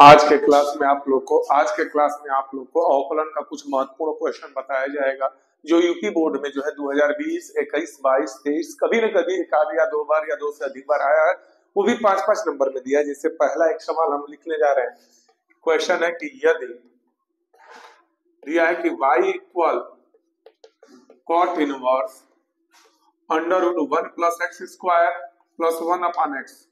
आज के क्लास में आप लोग को अवकलन का कुछ महत्वपूर्ण क्वेश्चन बताया जाएगा जो यूपी बोर्ड में जो है 2020, 21, 22, 23 कभी न कभी एक आध या दो बार या दो से अधिक बार आया है, वो भी 5-5 नंबर में दिया है। जैसे पहला एक सवाल हम लिखने जा रहे हैं। क्वेश्चन है कि यदि दिया है कि y equal cot inverse √1 plus x square plus 1 upon x,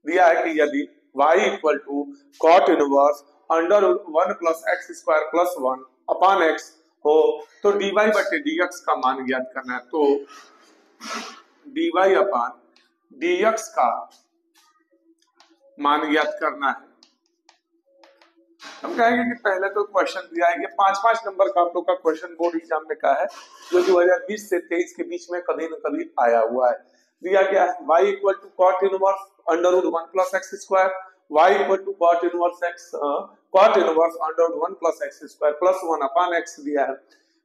दिया है कि यदि y equal to cot inverse √1 plus x square plus 1 upon x हो तो dy बटे dx का मान ज्ञात करना है। तो dy अपॉन dx का मान ज्ञात करना है। हम कहेंगे कि पहले तो क्वेश्चन दिया है, ये 5-5 नंबर का आप लोग का क्वेश्चन बोर्ड एग्जाम में का है जो 2020 से 23 के बीच में कभी न कभी आया हुआ है। दिया गया है y equal to cot inverse √1 plus x square, y equal to cot inverse √1 plus x square plus 1 upon x दिया है।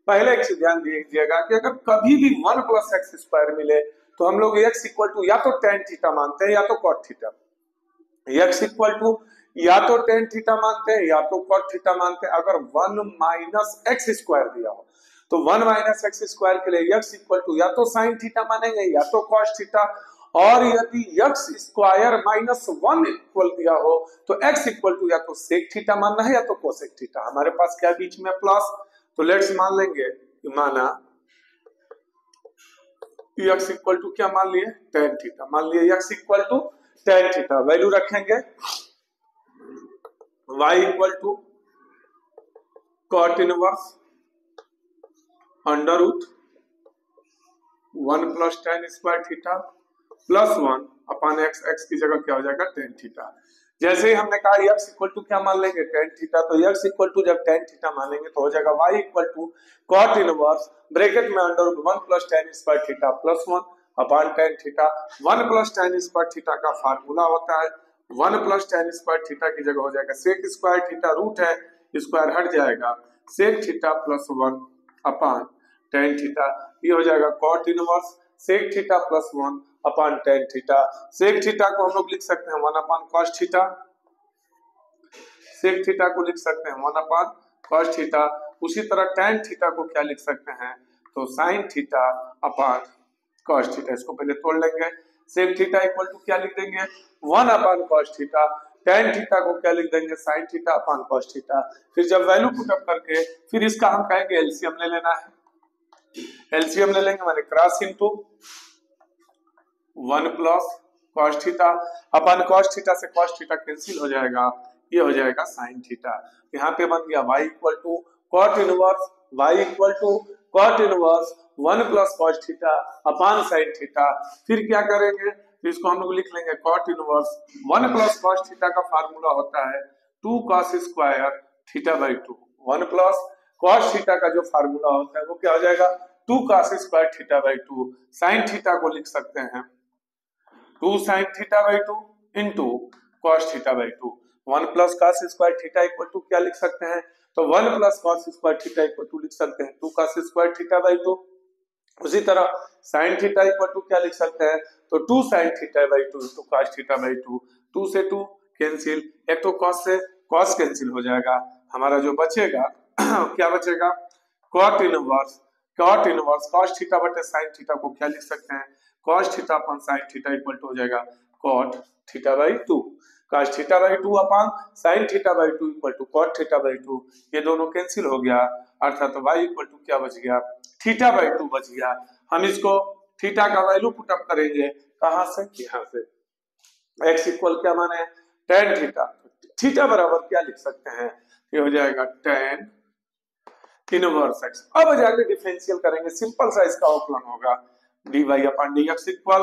पहले एक ध्यान दीजिएगा कि अगर कभी भी 1 प्लस एक्स स्क्वायर मिले तो हम लोग x इक्वल टू या तो tan थीटा मानते हैं या तो cot theta. x equal to या तो tan थीटा मानते हैं या तो cot थीटा मानते हैं। अगर 1 माइनस एक्स स्क्वायर दिया हो तो 1 माइनस एक्स स्क्वायर के लिए x इक्वल टू या तो sin थीटा मानेंगे या तो cos थीटा, और यदि x स्क्वायर माइनस 1 इक्वल दिया हो तो x इक्वल टू या तो sec थीटा मानना है या तो cosec थीटा। हमारे पास क्या बीच में प्लस, तो लेट्स मान लेंगे माना x इक्वल टू क्या मान लिए tan थीटा, मान लिए x equal to tan theta, value रखेंगे y equal to cot inverse √1 plus tan square theta plus 1 upon x, x की जगह क्या हो जाएगा tan थीटा। जैसे ही हमने कहा x इक्वल टू क्या मान लेंगे tan थीटा, तो x इक्वल टू जब tan थीटा मानेंगे तो हो जाएगा y equal to cot inverse bracket में √1 plus tan square theta plus 1 upon tan theta. 1 plus tan square theta का फार्मूला होता है 1 प्लस tan स्क्वायर थीटा की जगह हो जाएगा sec स्क्वायर थीटा, रूट है स्क्वायर हट जाएगा, sec theta plus 1 upon tan theta. ये हो जाएगा cot inverse sec theta plus 1 upon tan theta. sec theta को हम लोग लिख सकते हैं 1 upon cos theta, sec theta by लिख सकते हैं 1 अपॉन cos थीटा। उसी तरह tan थीटा को क्या लिख सकते हैं तो sin theta upon cos theta. इसको पहले तोड़ लेंगे, sec थीटा इक्वल टू क्या लिख देंगे 1 upon cos theta, tan theta को क्या लिख देंगे sin theta upon cos theta. फिर जब वैल्यू पुट अप करके फिर इसका हम कहेंगे एलसीएम ले लेना है। एलसीएम ले लेंगे माने cross into 1 plus cos theta upon cos theta से cos थीटा कैंसिल हो जाएगा, ये हो जाएगा sin थीटा। यहाँ पे बन गया y equal to cot inverse 1 plus cos theta upon sin theta. फिर क्या करेंगे, फिर इसको हम लोग लिख लेंगे cot inverse 1 plus cos theta का फार्मूला होता है 2 cos square theta by 2। 1 plus cos theta का जो फार्मूला होता है वो क्या हो जाएगा 2 cos square theta by 2। sin theta by लिख सकते हैं 2 sin theta by 2 into cos theta by 2। 1 plus cos square theta equal to क्या लिख सकते हैं तो 1 plus cos square theta equal to लिख सकते हैं 2 cos स्क्वायर थीटा बाई 2। उसी तरह sin थीटा इक्वल टू क्या लिख सकते हैं तो 2 sin theta by 2 into cos theta by 2। 2 से 2 कैंसिल, एक तो cos से cos कैंसिल हो जाएगा, हमारा जो बचेगा क्या बचेगा cot इनवर्स cos थीटा बटे sin थीटा को क्या लिख सकते हैं cos theta upon sin theta equal to हो जाएगा cot theta by 2। cos theta by 2 upon sin theta by 2 equal to cot theta by 2। ये दोनों कैंसिल हो गया, अर्थात y इक्वल टू क्या बच गया थीटा बाई 2 बच गया। हम इसको थीटा का वैल्यू पुट अप करेंगे कहां से, यहां से। x इक्वल क्या माने tan थीटा, थीटा बराबर क्या लिख सकते हैं ये हो जाएगा tan इनवर्स x। अब जाके डिफरेंशियल करेंगे, सिंपल सा इसका अवकलन होगा dy upon dx equal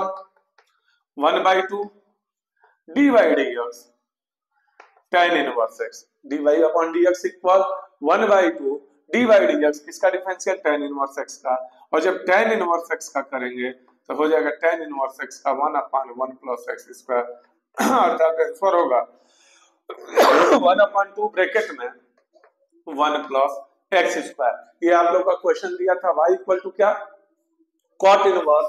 1/2 dy dx tan inverse x। dy upon dx equal 1/2 dy dx, किसका डिफरेंशियल tan इनवर्स x का, और जब tan इनवर्स x का करेंगे तो हो जाएगा tan इनवर्स x का 1 अपॉन 1 प्लस x स्क्वायर, अर्थात ट्रांसफर होगा 1/2 ब्रैकेट में 1 प्लस x स्क्वायर। ये आप लोग का क्वेश्चन दिया था y इक्वल टू क्या cot इनवर्स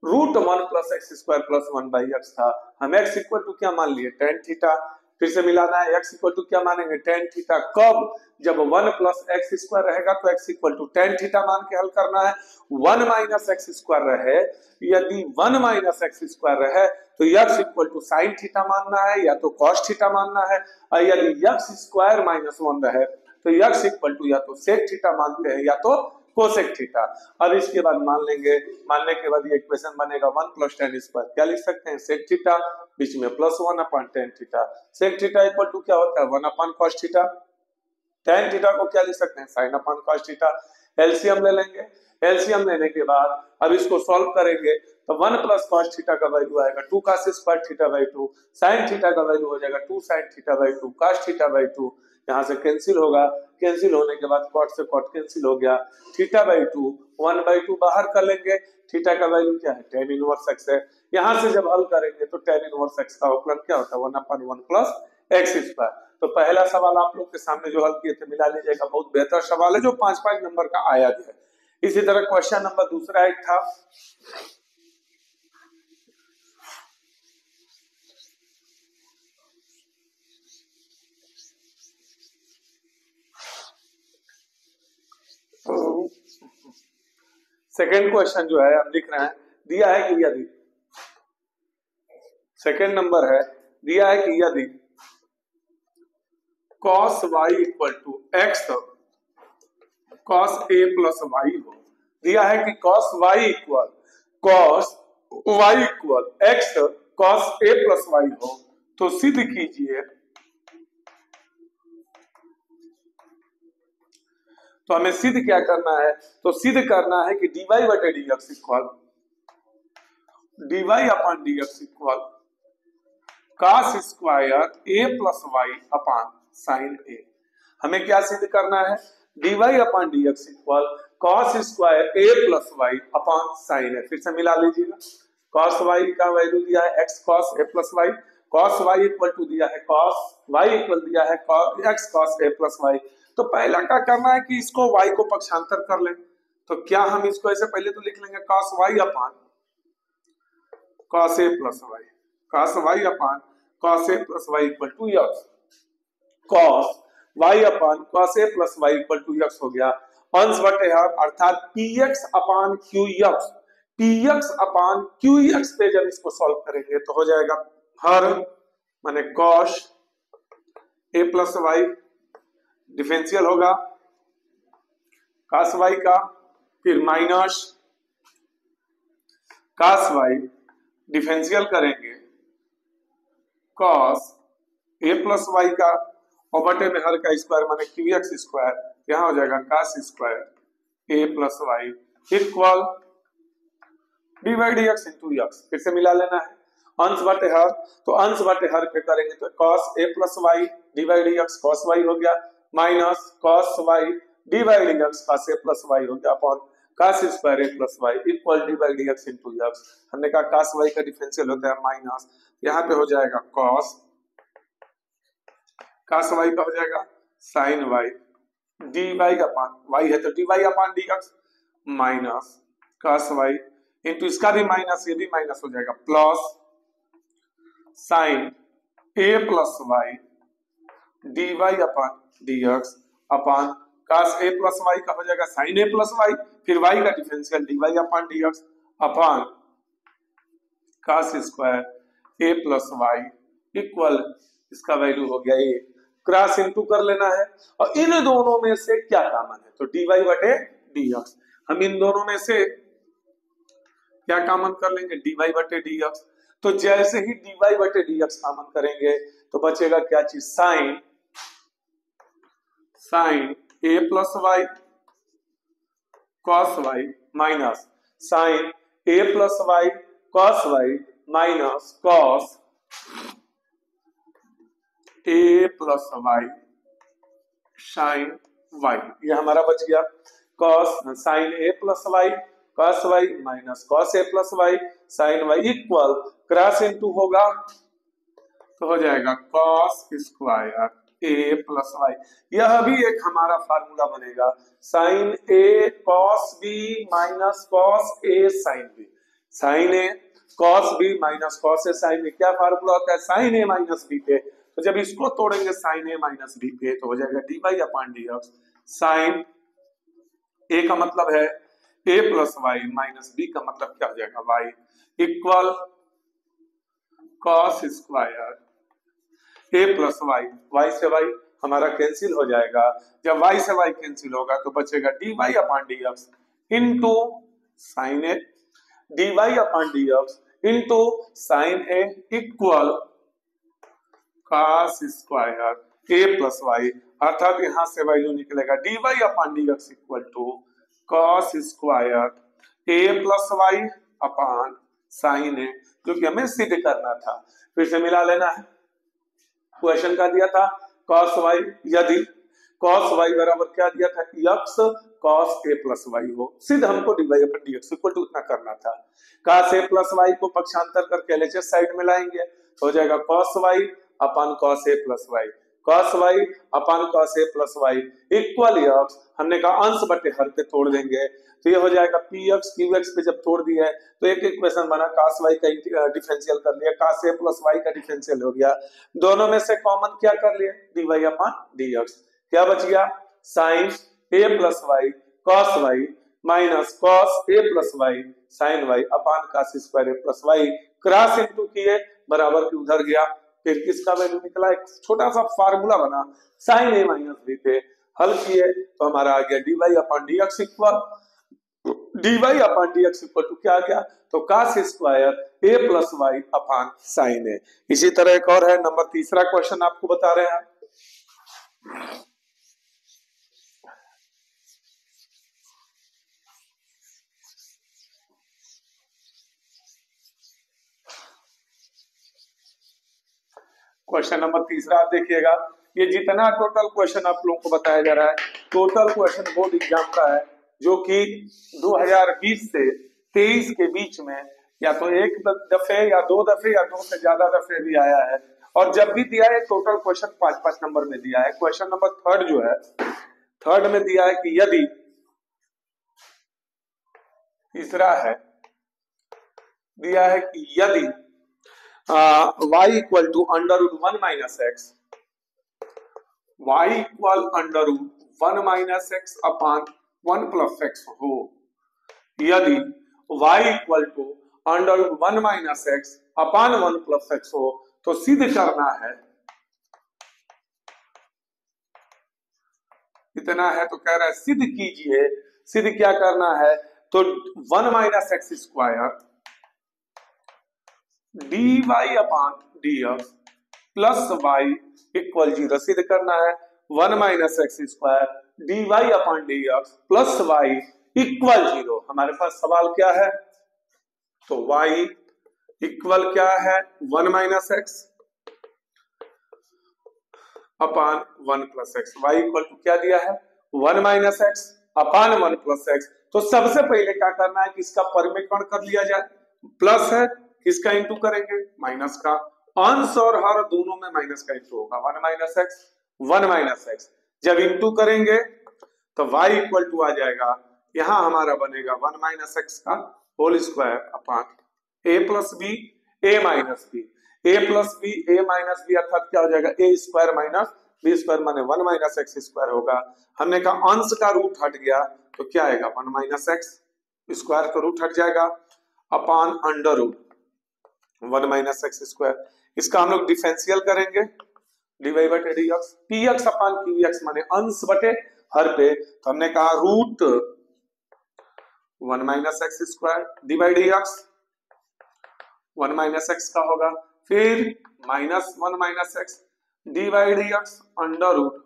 √1 + x² + 1/x था। हम x इक्वल टू क्या मान लिए, tan थीटा। फिर से मिलाना है, x इक्वल टू क्या मानेंगे, tan थीटा। कब, जब 1 + x² रहेगा तो x equal to tan theta मान के हल करना है। 1 - x² रहे, यदि 1 - x² रहे तो x equal to sin theta मानना है या तो cos थीटा मानना है, और यदि x² - 1 रहे तो x इक्वल टू या तो sec थीटा मानते हैं या तो कोसेक थीटा। अब इसके बाद मान लेंगे, मानने के बाद ये इक्वेशन बनेगा 1 + tan², क्या लिख सकते हैं, sec थीटा, बीच में +1 tan theta. sec theta equal to क्या होता है, 1 cos थीटा। tan थीटा को क्या लिख सकते हैं, sin cos थीटा। एलसीएम ले लेंगे, एलसीएम लेने के बाद अब इसको सॉल्व करेंगे तो 1 + cos थीटा का वैल्यू आएगा 2 cos² थीटा/2, sin थीटा का वैल्यू हो जाएगा 2 sin थीटा/2, cos थीटा/2, यहाँ से कैंसिल होगा, कैंसिल होने के बाद cot से cot कैंसिल हो गया, थीटा/2, 1/2 बाहर कर लेंगे, थीटा का वैल्यू क्या है, tan इनवर्स x है। यहाँ से जब हल करेंगे तो tan इनवर्स x का औकलन क्या होता है, 1/1 + x²। तो पहला सवाल आप लोग के सामने जो हल किए थे मिला लीजिएगा, बहुत बेहतर सवाल है जो 5-5 नंबर का आया है। इसी तरह क्वेश्चन नंबर दूसरा एक था, सेकेंड क्वेश्चन जो है हम लिख रहे हैं, दिया है कि यदि, सेकेंड नंबर है, दिया है कि यदि cos y = x cos a + y हो, दिया है कि cos y = x cos a + y हो, तो सिद्ध कीजिए, तो हमें सिद्ध क्या करना है, तो सिद्ध करना है कि dy/dx = cos² a + y sin a। हमें क्या सिद्ध करना है, dy/dx = cos² a + y sin a। फिर से मिला लीजिएगा, cos y का वैल्यू दिया है x cos a + y, cos y equal to दिया है cos y इक्वल दिया है x cos a + y। तो पहला क्या करना है कि इसको y को पक्षांतर कर लें, तो क्या हम इसको ऐसे पहले तो लिख लेंगे cos y cos a + y, cos y cos a + y = x, cos y cos a + y = x हो गया। अंश बटे हर अर्थात px qx, qx पे जब इसको सॉल्व करेंगे तो हो जाएगा हर माने cos a + y, डिफरेंशियल होगा cos y का, फिर माइनस cos y, डिफरेंशियल करेंगे cos a + y का, और बटे में हर का स्क्वायर माने qx², यहाँ हो जाएगा cos² a + y equal dy/dx × x। फिर से मिला लेना है, अंश बटे हर, तो अंश बटे हर पे करेंगे तो cos a + y dy/dx cos y हो गया, minus cos y dy/dx cos a + y हो गया, upon cos² a + y equal dy/dx × x। हमने कहा cos y का डिफरेंशियल होता है माइनस, यहाँ पे हो जाएगा cos y का हो जाएगा sin y, dy y है तो dy/dx minus cos y into इसका भी माइनस, ये भी माइनस हो जाएगा, plus sin a + y dy/dx upon cos a + y का हो जाएगा sin a + y, फिर y का differential dy/dx upon cos² a + y equal, इसका वैल्यू हो गया ये, क्रॉस इनटू कर लेना है, और इन दोनों में से क्या कॉमन है, तो dy/dx, हम इन दोनों में से क्या कॉमन कर लेंगे, dy/dx। तो जैसे ही dy/dx कॉमन करेंगे तो बचेगा क्या चीज, sin a + y cos y minus sin a + y cos y minus cos a + y sin y, ये हमारा बच गया cos sin a + y cos y minus cos a + y sin y equal, cross into होगा तो हो जाएगा cos² a + y। यह भी एक हमारा फार्मूला बनेगा, sin a cos b minus cos a sin b। Sine a cos b minus cos a sine a, क्या फार्मूला होता है साइन ए माइनस बी पे, तो जब इसको तोड़ेंगे साइन ए माइनस बी पे तो हो जाएगा d y upon d x. Sine a का मतलब है a plus y minus b का मतलब क्या हो जाएगा y equal cos square a plus y, y से वाई हमारा कैंसिल हो जाएगा, जब वाई से वाई कैंसिल होगा तो बचेगा d y upon d x into sine a, d y upon d x into sine a equal cos square a plus y, अर्थात यहां से वैल्यू निकलेगा d y upon d x equal to cos square a plus y upon sine a, जो कि हमें सिद्ध करना था। फिर से मिला लेना है, क्वेश्चन का दिया था cos y, यदि cos y बराबर क्या दिया था x cos a plus y हो, सिद्ध हमको dy upon dx equal to इतना करना था। cos a प्लस वाई को पक्षांतर करके LHS साइड में लाएंगे तो हो जाएगा cos y upon cos a plus y, cos y upon cos a plus y equal x, हमने कहा अंश बटे हर पे तोड़ देंगे तो ये हो जाएगा px qx पे जब तोड़ दिया है तो एक इक्वेशन बना, cos y का डिफरेंशियल कर लिया, cos a प्लस y का डिफरेंशियल हो गया, दोनों में से कॉमन क्या कर लिया dy अपॉन dx, क्या बच गया sin a plus y cos y minus cos a plus y sin y upon cos square a plus y, cross into किए बराबर की उधर गया, फिर किसका वैल्यू निकला एक छोटा सा फार्मूला बना sin a माइनस b पे हल किए तो हमारा आ गया dy upon dx equal dy upon dx equal to क्या आ गया तो cos square a plus y upon sine a. इसी तरह एक और है नंबर तीसरा क्वेश्चन आपको बता रहे हैं, क्वेश्चन नंबर तीसरा आप देखिएगा, ये जितना टोटल क्वेश्चन आप लोगों को बताया जा रहा है टोटल क्वेश्चन बोर्ड एग्जाम का है जो कि 2020 से 23 के बीच में या तो एक दफे या दो दफे या दो से ज्यादा दफे भी आया है, और जब भी दिया है टोटल क्वेश्चन 5-5 नंबर में दिया है। क्वेश्चन नंबर थर्ड जो है थर्ड में दिया है कि यदि, तीसरा है दिया है कि यदि y equal to under root 1 minus x, y equal under root 1 minus x upon 1 plus x हो, यदि y equal to under root 1 minus x upon 1 plus x हो तो सिद्ध करना है, इतना है तो कह रहा है सिद्ध कीजिए, सिद्ध क्या करना है तो 1 minus x square dy upon dx plus y equal 0 सिद्ध करना है, 1 minus x square dy upon dx plus y equal 0। हमारे पास सवाल क्या है तो y इक्वल क्या है 1 minus x upon 1 plus x, y equal to क्या दिया है 1 minus x upon 1 plus x, तो सबसे पहले क्या करना है कि इसका परिमेयकरण कर लिया जाए, प्लस है किसका इंटू करेंगे माइनस का, अंश और हर दोनों में माइनस का इंटू होगा, 1 माइनस एक्स 1 माइनस एक्स, जब इंटू करेंगे तो y इक्वल टू आ जाएगा, यहां हमारा बनेगा 1 माइनस एक्स का whole square upon a plus b a minus b, a plus b a minus b अर्थात क्या हो जाएगा a square minus b square माने 1 माइनस एक्स स्क्वायर होगा, हमने कहा अंश का रूट हट गया तो क्या आएगा 1 माइनस एक्स स्क्वायर का रूट हट जाएगा upon under root 1 minus x square, इसका हम लोग डिफरेंशियल करेंगे dy बटे dx, px अपॉन qx माने अंश बटे हर पे, तो हमने कहा root 1 minus x square dy dx 1 minus x का होगा, फिर minus 1 minus x dy dx under root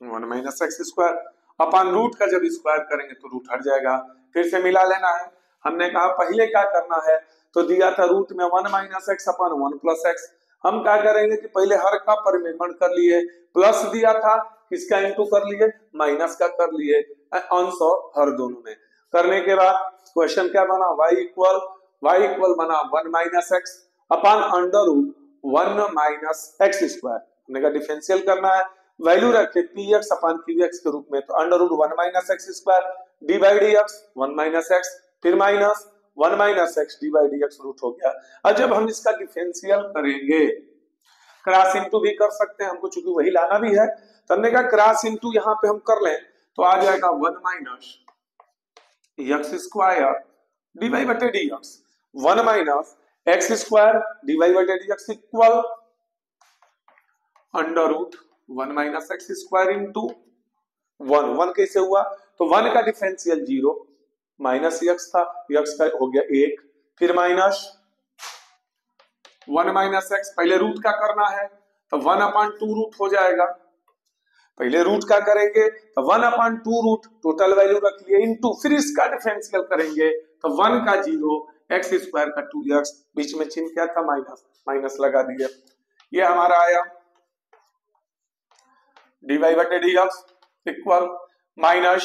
1 minus x square upon root का जब स्क्वायर करेंगे तो रूट हट जाएगा, फिर से मिला लेना है। हमने कहा पहले क्या करना है तो दिया था रूट में 1 minus x upon 1 plus x, हम क्या करेंगे कि पहले हर का परिमेयकरण कर लिए, प्लस दिया था किसका इंटू कर लिए माइनस का कर लिए, अंश और हर दोनों में करने के बाद क्वेश्चन क्या बना y इक्वल बना 1 minus x upon under root 1 minus x square, हमने कहा डिफरेंशियल करना है, वैल्यू रखे px अपॉन qx के रूप में, तो under root 1 minus x square dy dx 1 minus x फिर minus 1 minus x d by d x root हो गया। और जब हम इसका डिफरेंशियल करेंगे, क्रॉस इंटू भी कर सकते हैं, हमको चूंकि वही लाना भी है, तो हमने कहा क्रॉस इंटू यहाँ पे हम कर लें तो आ जाएगा 1 minus x square d y बटे d x, 1 minus x square d y बटे d x equal under root 1 minus x square into 1, 1 कैसे हुआ, तो 1 का डिफरेंशियल 0 माइनस एक्स था, एक्स का हो गया 1, फिर माइनस 1 माइनस एक्स, पहले रूट का करना है तो 1/2 रूट हो जाएगा, पहले रूट का करेंगे तो 1/2 रूट टोटल वैल्यू रख लिए इंटू, फिर इसका डिफरेंशियल करेंगे तो 1 का 0 एक्स स्क्वायर का 2x, बीच में चिन्ह क्या था माइनस, माइनस लगा दिया, ये हमारा आया dy बटे dx इक्वल माइनस,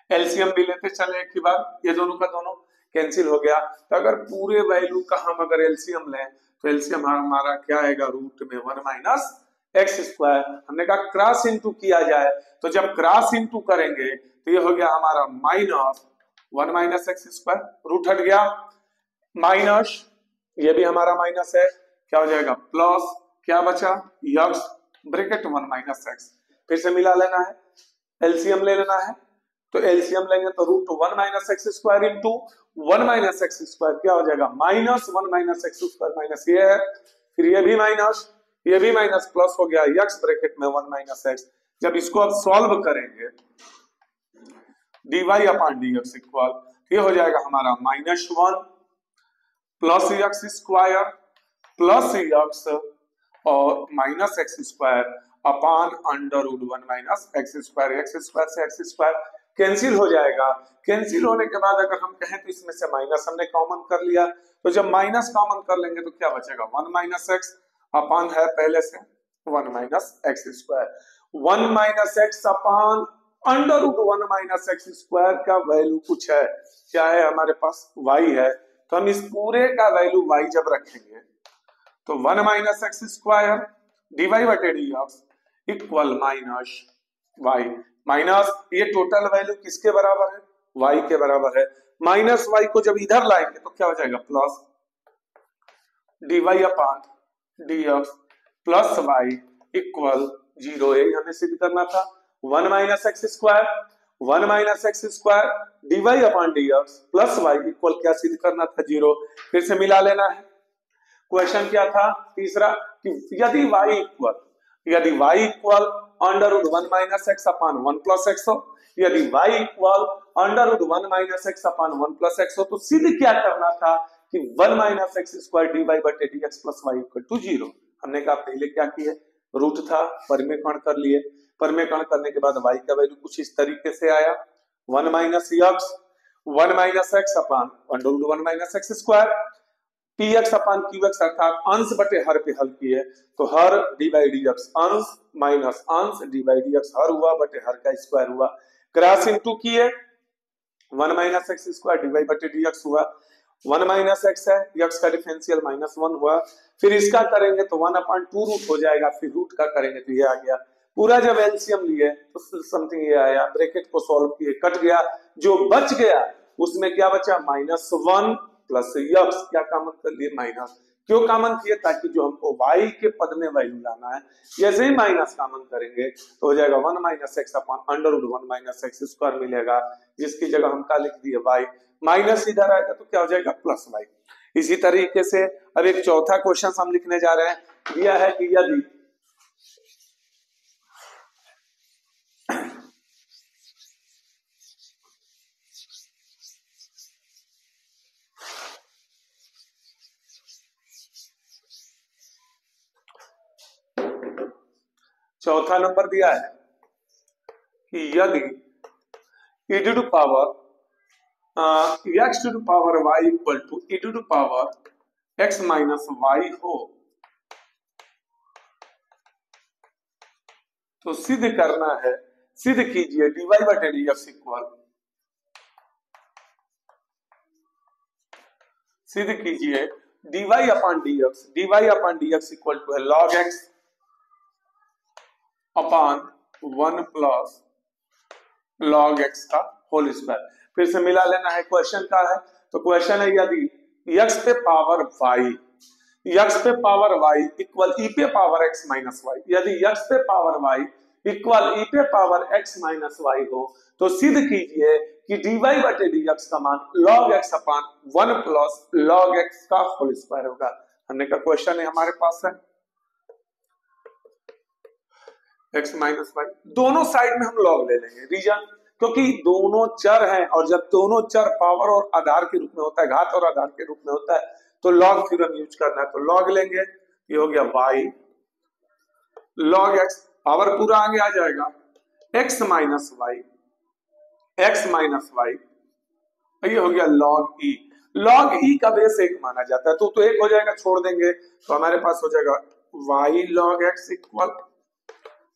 एलसीएम भी लेते चले एक ही बार, ये दोनों का दोनों कैंसिल हो गया, तो अगर पूरे वैल्यू का हम अगर एलसीएम लें तो एलसीएम हमारा क्या आएगा, रूट में 1 माइनस एक्स स्क्वायर, हमने कहा क्रॉस इंटू किया जाए, तो जब क्रॉस इंटू करेंगे तो ये हो गया हमारा minus 1 minus x square, root हट गया, माइनस ये भी हमारा माइनस है, क्या हो जाएगा प्लस, क्या बचा एक्स ब्रैकेट 1 माइनस एक्स, फिर से मिला लेना है, एलसीएम ले लेना है, तो एलसीएम लेंगे तो root 1 minus x square into 1 minus x square क्या हो जाएगा minus 1 minus x square, minus ये है, फिर ये भी माइनस, ये भी माइनस, प्लस हो गया एक्स ब्रैकेट में 1 माइनस एक्स, जब इसको अब सॉल्व करेंगे dy अपॉन dx इक्वल, ये हो जाएगा हमारा -1 plus x square plus x और minus x square upon under root 1 minus x square, x square से एक्स स्क्वायर कैंसिल हो जाएगा, कैंसिल होने के बाद अगर हम कहें तो इसमें से माइनस हमने कॉमन कर लिया, तो जब माइनस कॉमन कर लेंगे तो क्या बचेगा 1 माइनस एक्स अपॉन है पहले से 1 minus x square, 1 minus x upon under root 1 minus x square का वैल्यू कुछ है, क्या है हमारे पास y है, तो हम इस पूरे का वैल्यू y जब रखेंगे तो 1 माइनस एक्स स्क्वायर dy बटे dx equal minus y, minus ये टोटल वैल्यू किसके बराबर है, y के बराबर है, माइनस y को जब इधर लाएंगे तो क्या हो जाएगा plus dy upon dx plus y equal 0, यही हमें सिद्ध करना था, 1 minus x square 1 minus x square dy upon dx plus y equal क्या सिद्ध करना था 0, फिर से मिला लेना है, क्वेश्चन क्या था तीसरा कि यदि y equal under root 1 minus x upon 1 plus x हो, यदि y equal under root 1 minus x upon 1 plus x हो, तो सिद्ध क्या करना था कि 1 माइनस एक्स स्क्वायर dy बटे dx plus y equal to 0, हमने कहा पहले क्या किए, रूट था परिमेकरण कर लिए, परिमेकरण करने के बाद y का वैल्यू कुछ इस तरीके से आया 1 minus x upon under root 1 minus x square px upon qx अर्थात अंश बटे हर पे हल किए, तो हर डी बाई डी एक्स अंश माइनस अंश डी बाई डी एक्स हर हुआ बटे हर का स्क्वायर हुआ, क्रॉस इंटू किए 1 minus x square d y बटे डी एक्स हुआ, 1 माइनस एक्स है एक्स का डिफरेंशियल -1 हुआ, फिर इसका करेंगे तो 1/2 रूट हो जाएगा, फिर रूट का करेंगे तो ये आ गया, पूरा जब एलसीएम लिए तो समथिंग ये आया, ब्रैकेट को सॉल्व किए कट गया, जो बच गया उसमें क्या बचा -1 प्लस एक्स, क्या कॉमन कर लिए माइनस, क्यों कॉमन किए ताकि जो हमको y के पद में वैल्यू लाना है, जैसे ही माइनस कॉमन करेंगे तो हो जाएगा 1 minus x upon under root 1 minus x square मिलेगा, जिसकी जगह हम क्या लिख दिए y, माइनस इधर आएगा तो क्या हो जाएगा प्लस y। इसी तरीके से अब एक चौथा क्वेश्चन हम लिखने जा रहे हैं, दिया है कि यदि चौथा नंबर दिया है कि यदि e to power x to power y equal to e to power x minus y हो तो सिद्ध करना है, सिद्ध कीजिए dy बटे dx इक्वल, सिद्ध कीजिए dy upon dx equal to है log x upon 1 plus log x का होल स्क्वायर, फिर से मिला लेना है, क्वेश्चन का है तो क्वेश्चन है यदि x पे पावर y इक्वल e पे पावर x माइनस वाई, यदि x पे पावर y इक्वल e पे पावर x माइनस वाई हो तो सिद्ध कीजिए कि dy बटे dx का मान log x upon 1 plus log x का होल स्क्वायर होगा। हमने का क्वेश्चन है हमारे पास है x माइनस वाई, दोनों साइड में हम log ले लेंगे। रीजन क्योंकि दोनों चर हैं और जब दोनों चर पावर और आधार के रूप में होता है, घात और आधार के रूप में होता है, तो log थ्योरम यूज करना है। तो log लेंगे, ये हो गया y log x, पावर पूरा आगे आ जाएगा x माइनस वाई, ये हो गया log e का बेस 1 माना जाता है, तो 1 हो जाएगा, छोड़ देंगे तो हमारे पास हो जाएगा y log x equal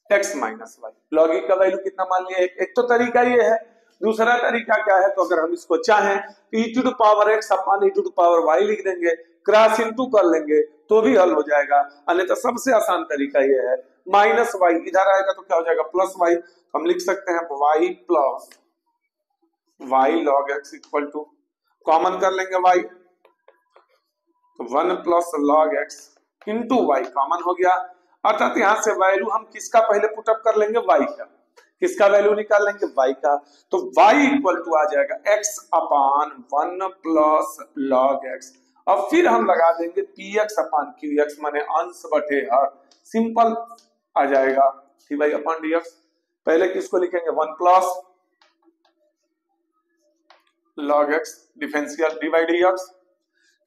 x minus y. log e का वैल्यू कितना मान लिया, एक तो तरीका ये है। दूसरा तरीका क्या है, तो अगर हम इसको चाहें e to the power x अपॉन e to the power y लिख देंगे, क्रॉस इनटू कर लेंगे तो भी हल हो जाएगा। अन्यथा सबसे आसान तरीका ये है माइनस वाई, इधर आएगा तो क्या हो जाएगा प्लस वाई, हम लिख सकते हैं y plus y log x equal to, common कर लेंगे y, तो 1 plus log x into y common हो गया। अर्थात यहां से वैल्यू हम किसका पहले पुटअप कर लेंगे, y का, किसका वैल्यू निकाल लेंगे, y का, तो y इक्वल टू आ जाएगा x upon 1 plus log x। अब फिर हम लगा देंगे px अपान qx, माने अंश बटे हर, सिंपल आ जाएगा dy अपान dx। पहले किसको लिखेंगे 1 plus log x differential dy dx,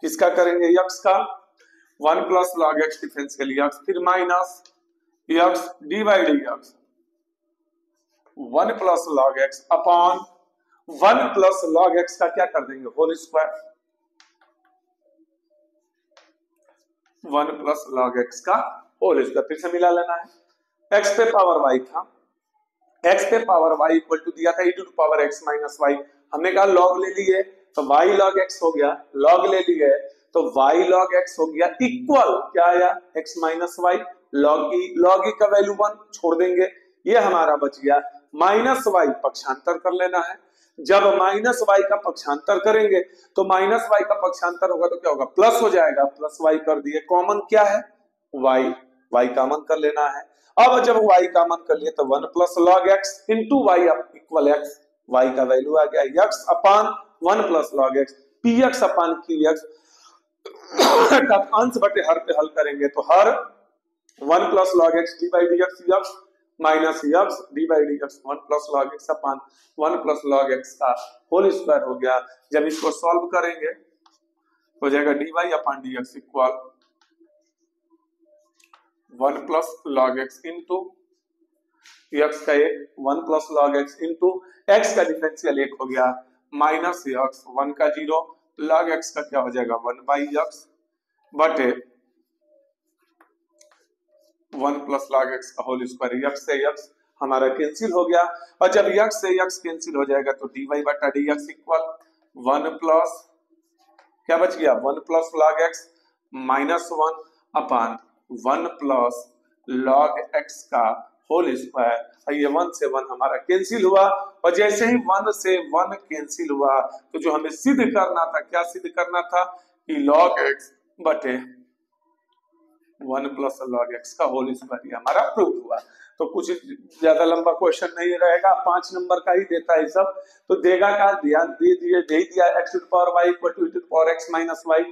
किसका करेंगे x का, 1 plus log x differential x, फिर minus x dy dx, 1 plus log x upon 1 plus log x का क्या कर देंगे whole square, 1 plus log x का होल स्क्वायर, फिर से मिला लेना है। x पे पावर y था, x पे पावर y इक्वल टू दिया था e to power x minus Y, हमने कहा log ले लिए तो y log x हो गया, log ले लिए तो y log x हो गया इक्वल क्या आया x minus y, log e का वैल्यू 1 छोड़ देंगे, ये हमारा बच गया माइनस वाई, पक्षांतर कर लेना है। जब माइनस वाई का पक्षांतर करेंगे तो माइनस वाई का पक्षांतर होगा तो क्या होगा प्लस हो जाएगा, प्लस वाई कर दिए, कॉमन क्या है y कॉमन कर लेना है। अब जब y कॉमन कर लिए तो 1 plus log x into y equal x, y का वैल्यू आ गया x upon 1 plus log x, px upon qx, अंश बटे हर पे हल करेंगे तो हर 1 plus log x dy dx x minus x dy dx 1 plus log x upon 1 plus log x का होल स्क्वायर हो गया। जब इसको सॉल्व करेंगे हो जाएगा dy upon dx equal 1 plus log x into x का 1 plus log x into x का डिफरेंशियल 1 हो गया माइनस x 1 का 0 log x का क्या हो जाएगा 1 बाई x बटे 1 प्लस log x का होल स्क्वायर, x से x हमारा कैंसिल हो गया, और जब x से x कैंसिल हो जाएगा तो dy बटा dx इक्वल 1 प्लस क्या बच गया 1 प्लस log x माइनस 1 अपान 1 प्लस log x का होल स्क्वायर, और ये 1 से 1 हमारा कैंसिल हुआ, और जैसे ही 1 से 1 कैंसिल हुआ तो जो हमें सिद्ध करना था, क्या सिद्ध करना था कि log x बटे 1 प्लस log x का होल स्क्वायर हमारा प्रूव हुआ। तो कुछ ज्यादा लंबा क्वेश्चन नहीं रहेगा, 5 नंबर का ही देता है सब, तो देगा का ध्यान दे दिया x to the power y equal to e to the power x minus y,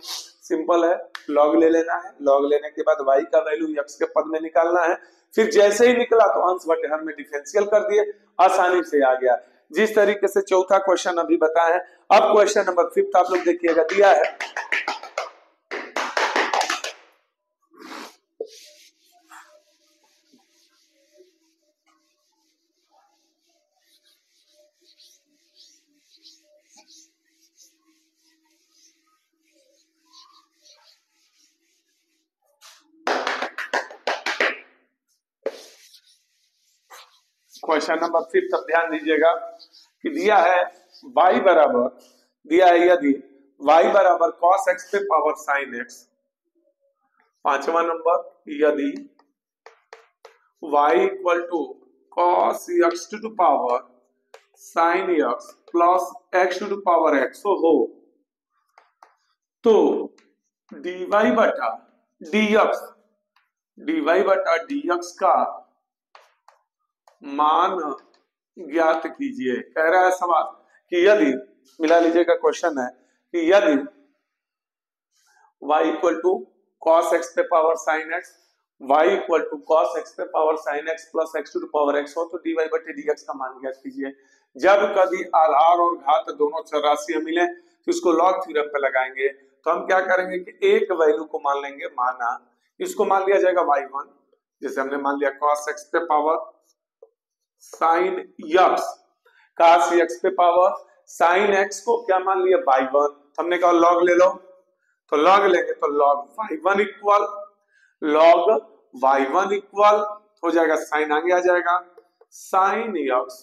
simple है, log ले लेना है, log लेने के बाद y का वैल्यू x के पद में निकालना है, फिर जैसे ही निकला तो अंश बटे हर में डिफरेंशियल कर दिए, आसानी से आ गया। जिस तरीके से चौथा क्वेश्चन अभी बताया है, अब क्वेश्चन नंबर 5 आप लोग देखिएगा, दिया है क्वेश्चन नंबर 5 तब ध्यान दीजिएगा कि दिया है y बराबर, दिया है यदि y बराबर cos x पे पावर sin x, 5वां नंबर यदि y equal to cos x to the power sin x plus x to the power x हो, तो dy बटा dx, dy बटा dx का मान ज्ञात कीजिए। कह रहा है सवाल कि यदि, मिला लीजिएगा, क्वेश्चन है कि यदि y equal to cos x पे power sin x, y equal to cos x पे power sin x plus x to power x हो तो dy बटे dx का मान ज्ञात कीजिए। जब कभी आधार और घात दोनों चर राशियां मिले तो इसको लॉग थ्योरम पे लगाएंगे। तो हम क्या करेंगे कि एक वैल्यू को मान लेंगे, माना इसको मान लिया जाएगा y1, जैसे हमने मान लिया cos x पे power sin x, cos x पे पावर sin x को क्या मान लिया y1, हमने कहा लॉग ले लो, तो लॉग लेंगे तो लॉग y1 इक्वल हो जाएगा साइन आगे आ जाएगा sin x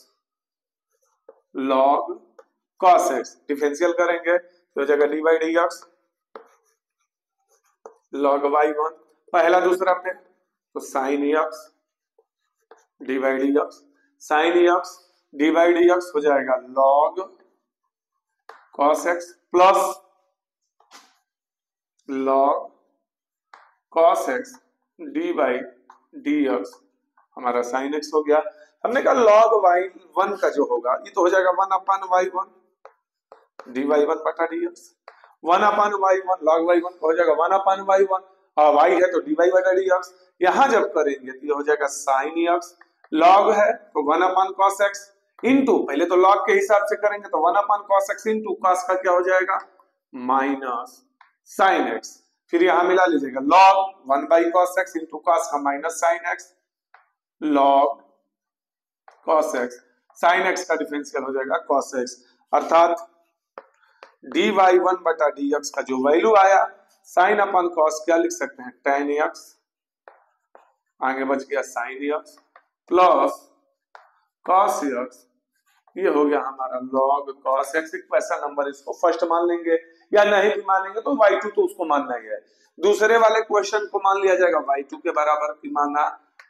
log cos x, differential करेंगे तो हो जाएगा dy dx log y1, पहला दूसरा पे तो sin x dy dx, sin x dy dx हो जाएगा log cos x plus log cos x dy dx, हमारा sin x हो गया। हमने कहा log y1 का जो होगा ये तो हो जाएगा 1 अपान y1 dy1 बटा dx, 1 अपान y1 log y1 का हो जाएगा 1 अपान y1, और y है तो dy बटा dx। यहां जब करेंगे तो ये हो जाएगा sin x, log है तो 1 अपान cos x इंटू, पहले तो log के हिसाब से करेंगे तो 1 अपान cos x इंटू cos का क्या हो जाएगा माइनस sin x, फिर यहां मिला लीजिएगा log 1 by cos x into cos का minus sin x log cos x, sin x का डिफरेंशियल हो जाएगा cos x, अर्थात dy1 बटा dx का जो वैल्यू आया sin अपन cos क्या लिख सकते हैं tan x, आगे बच गया sin x plus cos x, ये हो गया हमारा log cos x। एक वैसा नंबर इसको फर्स्ट मान लेंगे या नहीं भी मानेंगे तो y2 तो उसको मानना ही है। दूसरे वाले क्वेश्चन को मान लिया जाएगा y2 के बराबर की, माना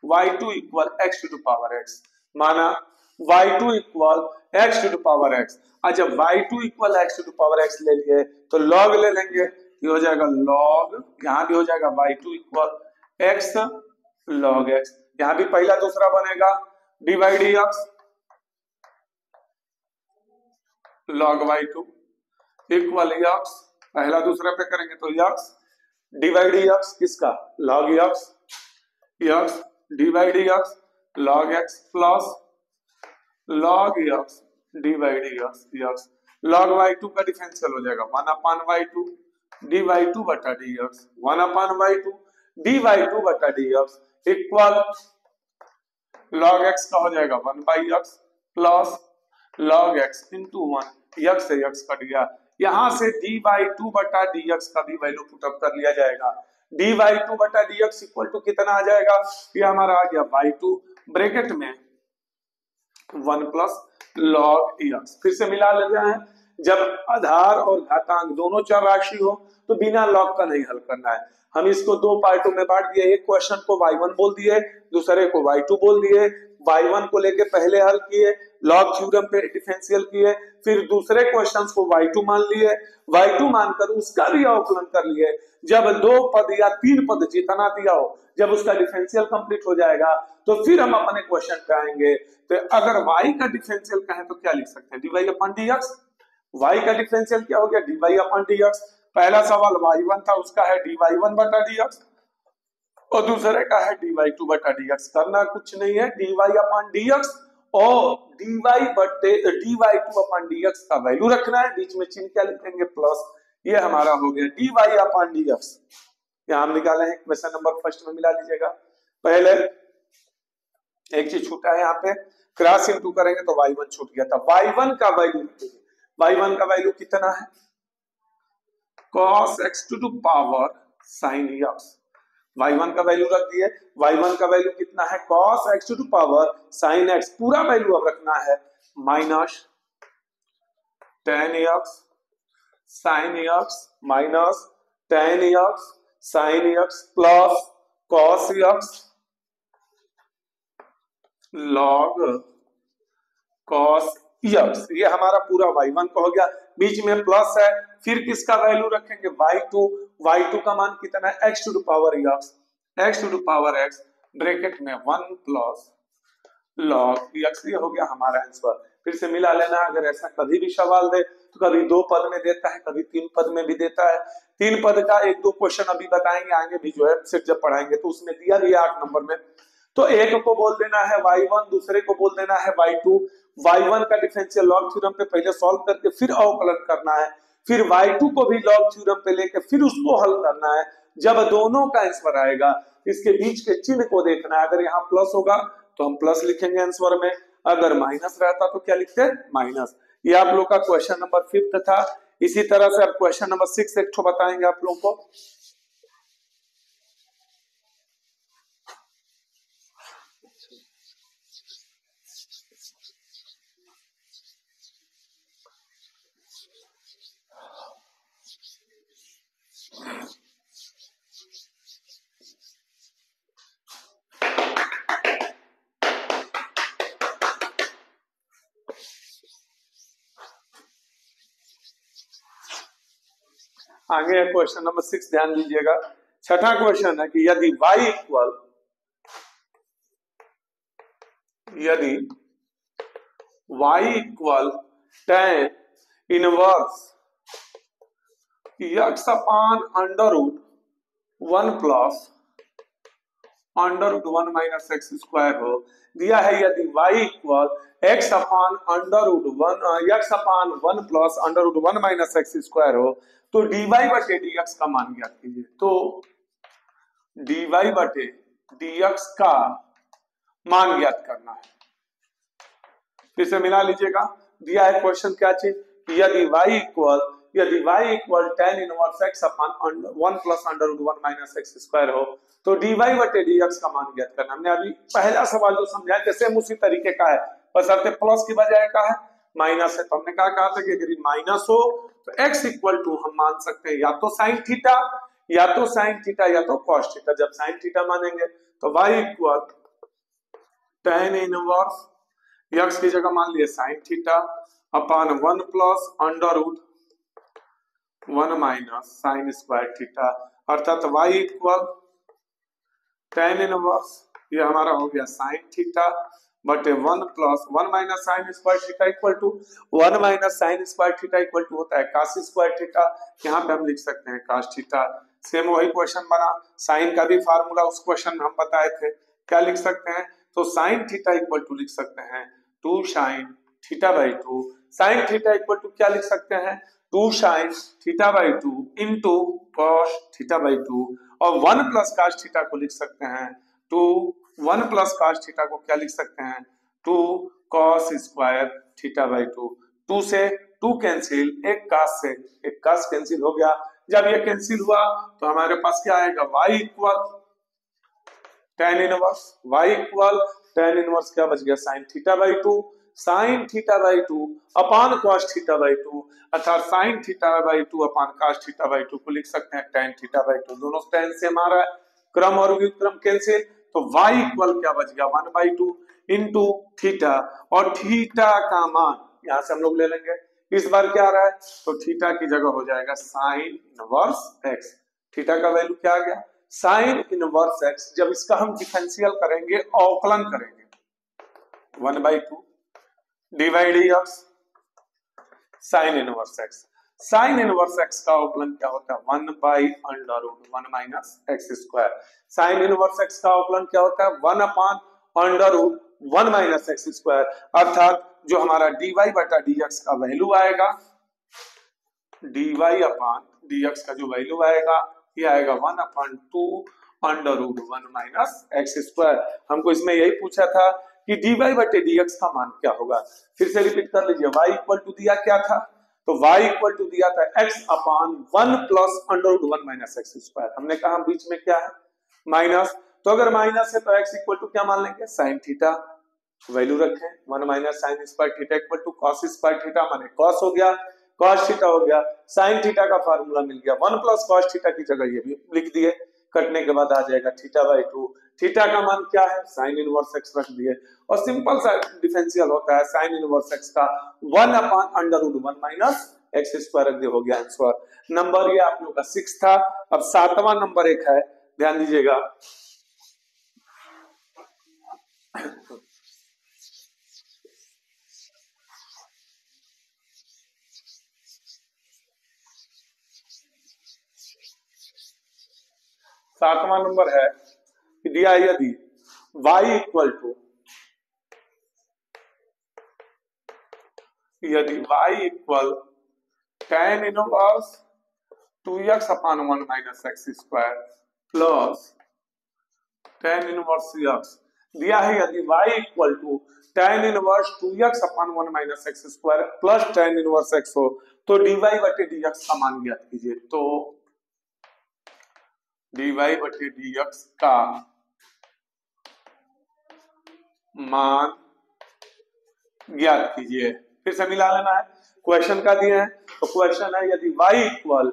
y2 equal x to power x, माना y2 equal x to power x। और जब y2 equal x to power x ले लिए तो log ले लेंगे, ये हो जाएगा log, यहां भी हो जाएगा y2 equal x log x, यहां भी पहला दूसरा बनेगा dy dx log y2 equal x, पहला दूसरा पे करेंगे तो x dy dx किसका log x dy dx log x plus log x dy dx log y2 का डिफरेंशियल हो जाएगा 1 अपान y2 dy2 बटा dx, 1 अपान y2 dy2 बटा dx इक्वल log x का हो जाएगा 1 by x plus log x into 1, x से x कट गया, यहां से dy2 बटा dx का भी वैल्यू पुटअप कर लिया जाएगा। dy2 बटा dx इक्वल टू कितना आ जाएगा, ये हमारा आ गया y2 ब्रैकेट में 1 प्लस log x, फिर से मिला लेते हैं। जब आधार और घातांक दोनों चर राशि हो तो बिना लॉग का नहीं हल करना है। हम इसको दो पार्टों में बांट दिए, एक क्वेश्चन को y1 बोल दिए, दूसरे को y2 बोल दिए। y1 को लेके पहले हल किए, लॉग थ्योरम पे डिफरेंशियल किए, फिर दूसरे क्वेश्चंस को y2 मान लिए, y2 मानकर उसका भी अवकलन कर लिए। जब दो पद या तीन पद जितना दिया हो, जब उसका डिफरेंशियल कंप्लीट हो जाएगा तो फिर हम अपने क्वेश्चन पे आएंगे। तो अगर y का डिफरेंशियल कहें तो क्या लिख सकते हैं dy अपॉन dx, y का डिफरेंशियल क्या हो गया dy अपॉन dx। पहला सवाल y1 था, उसका है dy1 बटा dx और दूसरे का है dy2 बटा dx। करना कुछ नहीं है, dy अपॉन dx और dy2 अपॉन dx का वैल्यू रखना है, बीच में चिन्ह क्या लिखेंगे प्लस, ये हमारा हो गया dy अपॉन dx। यहां हम निकाले हैं क्वेश्चन नंबर फर्स्ट में, मिला लीजिएगा। पहले एक चीज छूटा है, यहाँ पे क्रॉस इंटू करेंगे तो y1 छूट गया था। y1 का वैल्यू, y1 का वैल्यू कितना है cos x to power sin x, y1 का वैल्यू रख दिए। y1 का वैल्यू कितना है cos x to power sin x, पूरा वैल्यू अब रखना है minus tan x sin x minus tan x sin x plus cos x log cos x, ये हमारा पूरा y1 का हो गया, बीच में प्लस है, फिर किसका वैल्यू रखेंगे y2, y2 का मान कितना है x to the power x, x to the power x bracket में 1 प्लस लॉग यक्स, ये हो गया हमारा आंसर। फिर से मिला लेना, अगर ऐसा कभी भी सवाल दे तो कभी 2 पद में देता है, कभी 3 पद में भी देता है। 3 पद का 1-2 क्वेश्चन अभी बताएंगे आगे भी जो है सेट जब पढ़ाएंगे, तो उसमें दिया गया 8 नंबर में, तो एक को बोल देना है y1, दूसरे को बोल देना है y2, y1 का डिफरेंशियल लॉग थ्योरम पे पहले सॉल्व करके फिर अवकलन करना है, फिर y2 को भी लॉग थ्योरम पे लेके फिर उसको हल करना है। जब दोनों का आंसर आएगा इसके बीच के चिन्ह को देखना है, अगर यहाँ प्लस होगा तो हम प्लस लिखेंगे आंसर में, अगर माइनस रहता तो क्या लिखते हैं माइनस। ये आप लोग का क्वेश्चन नंबर 5 था। इसी तरह से अब क्वेश्चन नंबर 6 एक ठो बताएंगे आप लोगों को। आगे क्वेश्चन नंबर 6 ध्यान दीजिएगा। छठा क्वेश्चन है कि यदि y equal tan inverse x upon under root 1 plus under root 1 minus x square हो, दिया है यदि y equal x upon under root 1 x upon 1 plus under root 1 minus x square हो, तो dy बटे dx का मान ज्ञात कीजिए। तो dy बटे dx का मान ज्ञात करना है। फिर से मिला लीजिएगा, दिया है क्वेश्चन क्या चीज, यदि y equal tan inverse x upon 1 plus under root 1 minus x square हो, तो dy बटे dx का मान ज्ञात करना। हमने अभी पहला सवाल जो समझाया थे सेम उसी तरीके का है, बस आपके प्लस की बजाय का है माइनस है, तो हमने कहा था कि अगर माइनस हो तो x इक्वल टू हम मान सकते हैं या तो साइन थीटा या तो कॉस थीटा। जब साइन थीटा मानेंगे तो y equal tan inverse x की जगह मान लिए sine theta upon 1 plus under root 1 minus sine square theta, अर्थात y इक्वल tan इनवर्स, ये हमारा हो गया साइन थीटा बटे 1 plus 1 minus sine square theta equal to 1 minus sine square theta equal to होता है cos स्क्वायर थीटा, यहाँ पे हम लिख सकते हैं cos थीटा। सेम वही क्वेश्चन बना, साइन का भी फार्मूला उस क्वेश्चन में हम बताए थे, क्या लिख सकते हैं, तो साइन थीटा इक्वल टू लिख सकते हैं 2 sine theta by 2, sine theta equal to क्या लिख सकते हैं 2 sine theta by 2 into cos theta by 2, और 1 प्लस cos थीटा को लिख सकते हैं 1 प्लस cos थीटा को क्या लिख सकते हैं 2 cos स्क्वायर थीटा बाई 2। 2 से 2 कैंसिल, एक cos से एक cos कैंसिल हो गया। जब ये कैंसिल हुआ तो हमारे पास क्या आएगा y इक्वल tan इनवर्स क्या बच गया sin theta by 2, sin theta by 2 upon cos theta by 2, अर्थात sin theta by 2 upon cos theta by 2 को लिख सकते हैं tan थीटा बाई 2। दोनों tan से हमारा क्रम और व्युत्क्रम कैंसिल, तो y इक्वल क्या बच गया 1/2 इंटू थीटा, और थीटा का मान यहां से हम लोग ले लेंगे, इस बार क्या आ रहा है तो थीटा की जगह हो जाएगा साइन इनवर्स x। थीटा का वैल्यू क्या आ गया साइन इनवर्स x। जब इसका हम डिफरेंशियल करेंगे अवकलन करेंगे 1/2 divide x sine inverse x। Sine inverse x का अवकलन क्या होता है 1/√1 minus x square. Sine inverse x का अवकलन क्या होता है 1/√1 माइनस एक्स स्क्वायर, अर्थात जो हमारा dy बटा dx का वैल्यू आएगा, dy अपान dx का जो वैल्यू आएगा ये आएगा 1/2√1 माइनस एक्स स्क्वायर। हमको इसमें यही पूछा था कि dy बटे dx का मान क्या होगा। फिर से रिपीट कर लीजिए, y इक्वल टू दिया क्या था, तो y इक्वल टू दिया था x upon 1 plus √1 minus x square. हमने कहा बीच में क्या है माइनस, तो अगर माइनस है तो x इक्वल टू क्या मान लेंगे साइन थीटा, वैल्यू रखें 1 minus sine square theta equal to cos square theta, माने कॉस हो गया, कॉस थीटा हो गया, साइन थीटा का फार्मूला मिल गया, 1 प्लस कॉस थीटा की जगह ये भी लिख दिए, कटने के बाद आ जाएगा थीटा बाई 2। थीटा का मान क्या है, साइन इनवर्स एक्स रख दिए और सिंपल सा डिफरेंशियल होता है साइन इनवर्स एक्स का 1/√1 माइनस एक्स स्क्वायर रख दिया, हो गया आंसर। नंबर ये आप लोग का 6 था। अब 7वां नंबर एक है, ध्यान दीजिएगा। सातवां नंबर है कि दिया यदि y equal to tan inverse 2x/1 minus x square plus tan inverse x दिया है यदि y equal to tan inverse 2x/1 minus x square plus tan inverse x हो तो dy बटे dx का मान ज्ञात कीजिए। तो dy बटे dx का मान ज्ञात कीजिए। फिर से मिला लेना है, क्वेश्चन का दिए हैं तो क्वेश्चन है यदि y equal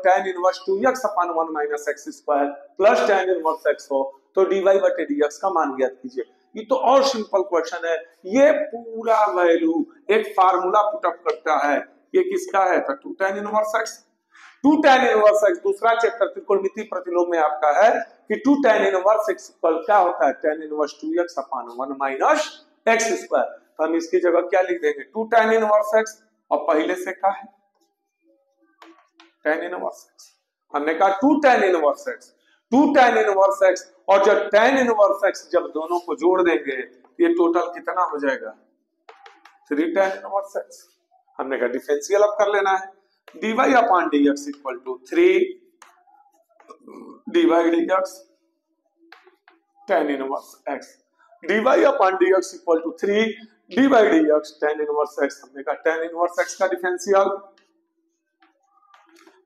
tan inverse 2x/1 minus x square plus tan inverse x हो तो dy बटे dx का मान ज्ञात कीजिए। ये तो और सिंपल क्वेश्चन है, ये पूरा वैल्यू एक फार्मूला पुटअप करता है। ये किसका है, तो 2 tan inverse x। 2 tan inverse x दूसरा चैप्टर त्रिकोणमिति प्रतिलोम में आपका है कि 2 tan इनवर्स x इक्वल क्या होता है, tan inverse 2x/1 minus x square. तो हम इसकी जगह क्या लिख देंगे, 2 tan इनवर्स x और पहले से क्या है tan इनवर्स x। हमने कहा 2 tan inverse x, 2 tan inverse x और जब tan इनवर्स x जब दोनों को जोड़ देंगे ये टोटल कितना हो जाएगा, 3 tan इनवर्स x। हमने कहा डिफरेंशियल अब कर लेना है, dy/dx equal to 3 dy/dx tan inverse x, dy/dx equal to 3 dy/dx tan inverse x। हमने कहा tan इनवर्स x का डिफरेंशियल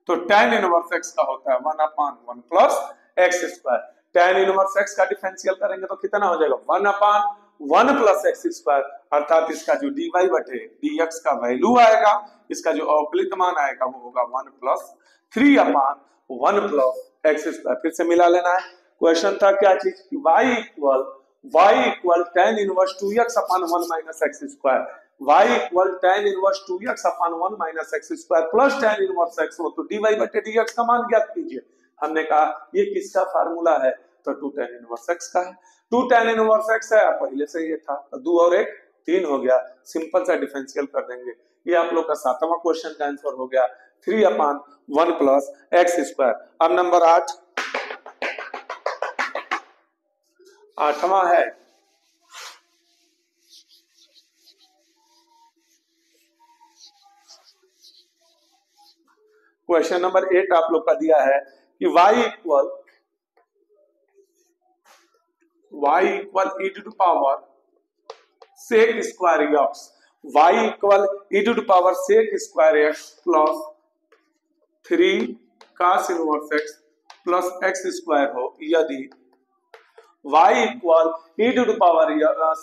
तो tan इनवर्स x का होता है 1/1 plus x square. tan inverse x का डिफरेंशियल करेंगे तो कितना हो जाएगा 1/1 प्लस एक्स स्क्वायर, अर्थात इसका जो dy बटे dx का वैल्यू आएगा, इसका जो अवकलित मान आएगा वो होगा 1 प्लस 3/1 प्लस एक्स स्क्वायर। फिर से मिला लेना है, क्वेश्चन था क्या चीज, y equal tan inverse 2x/1 minus x square, y equal tan inverse 2x/1 minus x square plus tan inverse x हो तो dy बटे dx का मान ज्ञात कीजिए। हमने कहा ये किसका फार्मूला है, तो 2 tan इनवर्स x का है। 2 tan इनवर्स x है, पहले से ये था, 2 और 1 3 हो गया, सिंपल सा डिफरेंशियल कर देंगे। ये आप लोग का 7वां क्वेश्चन का आंसर हो गया 3/1 प्लस एक्स स्क्वायर। अब नंबर 8वां है क्वेश्चन नंबर 8 आप लोग का दिया है कि y equal e to power sec square x, y equal e to power sec square x plus 3 cos inverse x plus x square हो यदि y equal e to power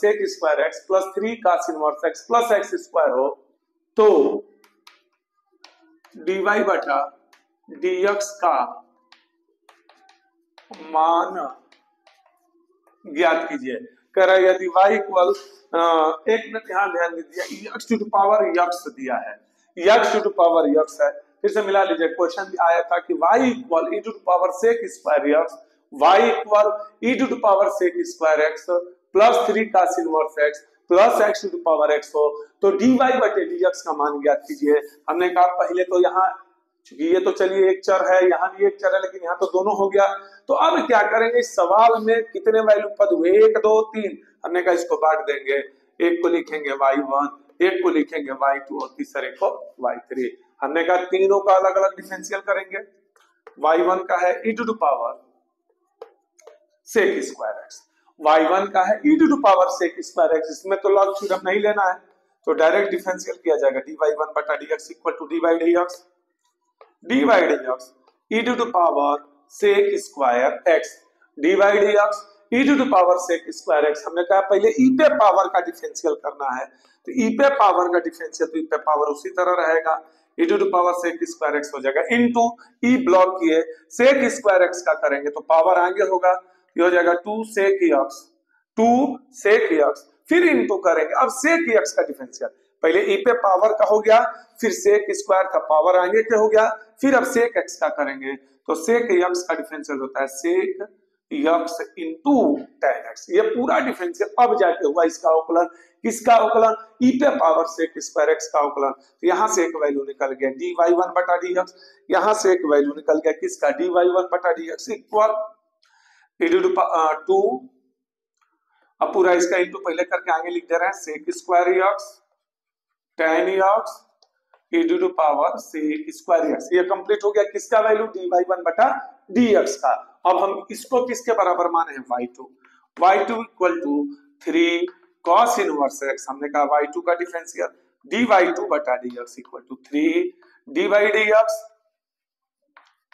sec square x plus 3 cos inverse x plus x square हो तो dy बटा dx का मान ज्ञात कीजिए। कह रहा है यदि y इक्वल एक मिनट यहाँ ध्यान दीजिए, x टू पावर x दिया है, x टू पावर x है। फिर से मिला लीजिए, क्वेश्चन आया था कि y equal e to power sec square x, y equal e to power sec square x plus 3 cos inverse x plus x to power x हो तो dy बटे dx का मान ज्ञात कीजिए। हमने कहा पहले तो यहाँ चूंकि ये तो चलिए एक चर है, यहाँ भी एक चर है, लेकिन यहाँ तो दोनों हो गया, तो अब क्या करेंगे, इस सवाल में कितने वैल्यू पद हुए 1 2 3, हमने कहा इसको बांट देंगे, एक को लिखेंगे y1, एक को लिखेंगे y2 और तीसरे को y3। हमने कहा तीनों का अलग अलग डिफरेंशियल करेंगे। y1 का है e to power sec square x, y1 का है e to power sec square x, इसमें तो लॉग थ्योरम नहीं लेना है तो डायरेक्ट डिफरेंशियल किया जाएगा, dy1 बटा dx equal to dy/dx e to power sec square x, dy/dx e to power sec square x। हमने कहा पहले e पे पावर का डिफरेंशियल करना है, तो e पे पावर का डिफरेंशियल तो e पे पावर उसी तरह रहेगा, e to the power sec square x हो जाएगा इनटू ई ब्लॉक किए सेक स्क्वायर एक्स का करेंगे तो पावर आगे होगा, ये हो जाएगा 2 सेक एक्स, 2 सेक एक्स, फिर इनटू करेंगे अब सेक एक्स का डिफरेंशियल, पहले ई पे पावर का हो गया, फिर सेक स्क्वायर का पावर आगे के हो गया, फिर अब सेक एक्स का करेंगे तो सेक एक्स का डिफरेंशियल होता है sec x into tan x, ये पूरा डिफरेंशियल अब जाके हुआ इसका अवकलन, किसका अवकलन, ई पे पावर सेक स्क्वायर एक्स का अवकलन, तो यहां से एक वैल्यू निकल गया dy1 बटा dx, यहां से एक वैल्यू निकल गया किसका dy1 बटा dx इक्वल e टू 2, अब पूरा इसका इनटू पहले करके आगे लिख दे रहे हैं sec square x tan x e to the power sec square x, ये कंप्लीट हो गया किसका वैल्यू dy1 बटा dx का। अब हम इसको किसके बराबर माने हैं y2 equal to 3 cos inverse x, हमने कहा y2 का डिफरेंशियल dy2 बटा dx equal to 3 d by dx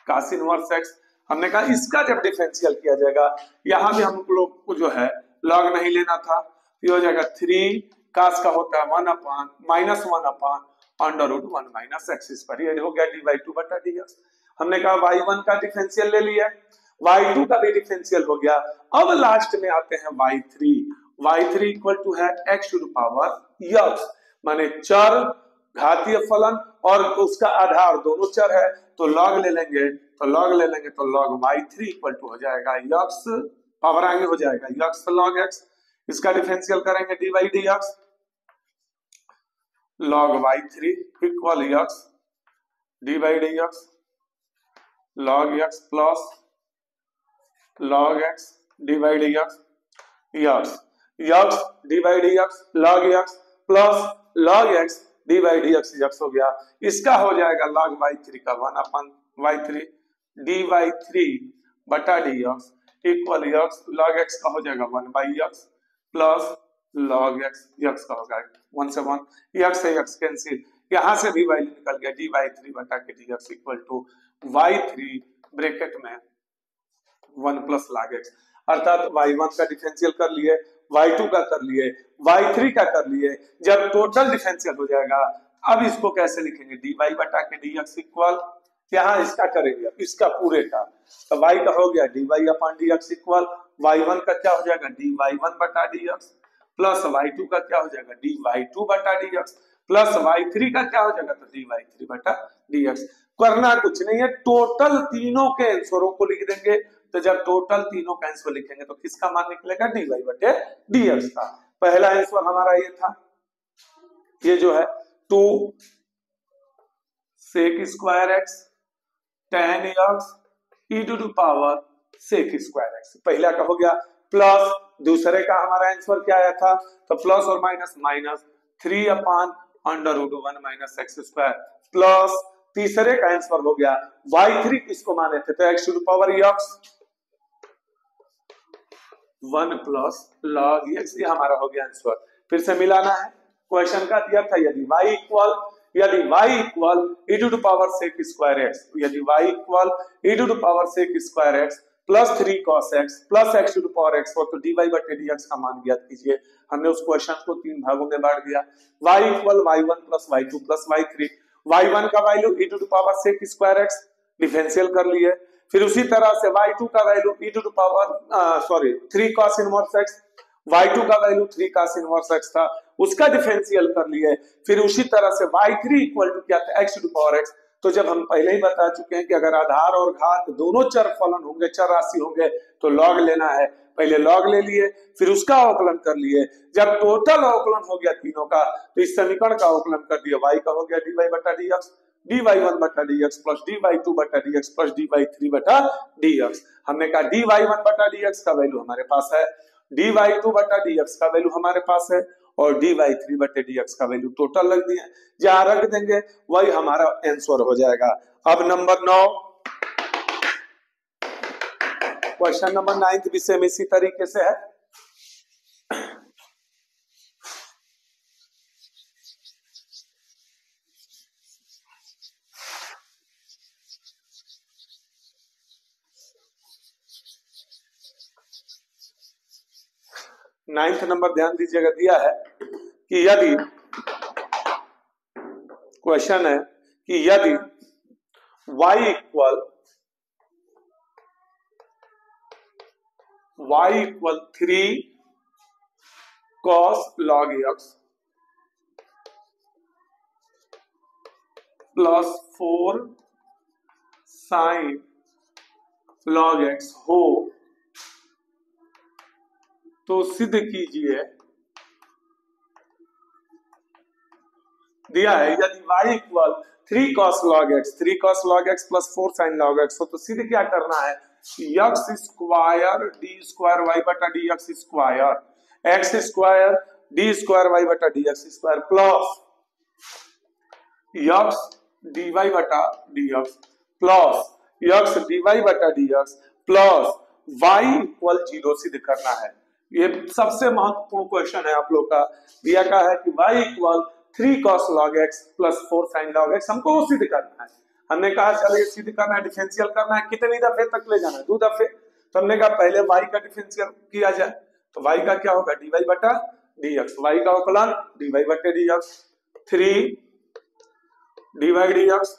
cos inverse x, हमने कहा इसका जब डिफरेंशियल किया जाएगा यहां भी हम लोग को जो है लॉग नहीं लेना था, ये हो जाएगा 3 cos का होता है 1 upon minus 1 upon under root 1 minus x square, ये हो गया dy2 बटा dx। हमने कहा y1 का डिफरेंशियल ले लिया, y2 का भी डिफरेंशियल हो गया, अब लास्ट में आते हैं y3 इक्वल टू है x to the power x, माने चर घातीय फलन और उसका आधार दोनों चर है तो लॉग ले लेंगे तो लॉग y3 इक्वल टू हो जाएगा x, पावर आगे हो जाएगा x log x, इसका डिफरेंशियल करेंगे dy dx log y3 equal x d by dx log x plus log x d by dx x d by dx log x plus log x d by dx x हो गया, इसका हो जाएगा log y3 का 1 अपन y3 dy3 बटा dx equal x log x का हो जाएगा 1 by x plus log x का होगा 1 से 1 x से x कैंसिल, यहां से भी वैल्यू निकल गया dy3 बटा के dx equal to y3 bracket में 1 प्लस log x, अर्थात y1 का डिफरेंशियल कर लिए, y2 का कर लिए, y3 का कर लिए, जब टोटल डिफरेंशियल हो जाएगा अब इसको कैसे लिखेंगे dy बटा के dx इक्वल, यहाँ इसका करेंगे इसका पूरे का, तो y का हो गया dy upon dx equal y1 का क्या हो जाएगा dy1 बटा dx प्लस y2 का क्या हो जाएगा dy2 बटा dx प्लस y3 का क्या हो जाएगा तो dy3 बटा dx। करना कुछ नहीं है, टोटल तीनों के आंसरों को लिख देंगे, तो जब टोटल तीनों का आंसर लिखेंगे तो किसका मान निकलेगा dy बटे dx का। पहला आंसर हमारा ये था, ये जो है 2 sec square x tan x e to the power sec square x, पहला का हो गया, प्लस दूसरे का हमारा आंसर क्या आया था तो प्लस और minus minus 3 upon under root 1 minus x square, plus तीसरे का आंसर हो गया y3 किसको माने थे तो x to the power x 1 plus log x, ये हमारा हो गया आंसर। फिर से मिलाना है, क्वेश्चन का दिया था यदि y equal e to the power sec square x, यदि y equal e to the power sec square x plus 3 cos x plus x to the power x हो तो dy बटे dx का मान ज्ञात कीजिए। हमने उस क्वेश्चन को 3 भागों में बांट दिया, y equal y1 plus y2 plus y3, y1 का value e to the power sec square x differential कर लिए, फिर उसी तरह से y2 का value e to the power 3 cos inverse x, y2 का वैल्यू 3 cos इनवर्स x था उसका डिफरेंशियल कर लिए, फिर उसी तरह से y3 इक्वल टू क्या था x to the power x, तो जब हम पहले ही बता चुके हैं कि अगर आधार और घात दोनों चर फलन होंगे चर राशि होंगे तो लॉग लेना है, पहले लॉग ले लिए फिर उसका अवकलन कर लिए, जब टोटल अवकलन हो गया तीनों का तो इस समीकरण का अवकलन कर दिया, y का हो गया dy बटा dx dy1 बटा dx प्लस dy2 बटा dx प्लस dy3 बटा dx। हमने कहा dy1 बटा dx का वैल्यू हमारे पास है, dy2 बटा dx का वैल्यू हमारे पास है और dy3 बटे dx का वैल्यू टोटल रख दिए, जहां रख देंगे वही हमारा आंसर हो जाएगा। अब नंबर 9, क्वेश्चन नंबर 9 भी सेम इसी तरीके से है। नाइन्थ नंबर ध्यान दीजिएगा, दिया है कि यदि क्वेश्चन है कि यदि y equal 3 cos log x plus 4 sin log x हो तो सिद्ध कीजिए, दिया है यदि y equal 3 cos log x plus 4 sin log x हो तो सिद्ध क्या करना है, x square d square y बटा d x square x square d square y बटा d x square plus x d y बटा d x plus x d y बटा d x plus y equal 0 सिद्ध करना है। ये सबसे महत्वपूर्ण क्वेश्चन है आप लोग का, दिया का है कि y equal 3 cos log x plus 4 sin log x हमको वो सिद्ध करना है। हमने कहा चलिए सिद्ध करना है, डिफरेंशियल करना है, कितनी दफे तक ले जाना है, 2 दफे। तो हमने कहा पहले y का डिफरेंशियल किया जाए, तो y का क्या होगा, dy बटा dx, y का अवकलन dy बटे dx, 3 dy dx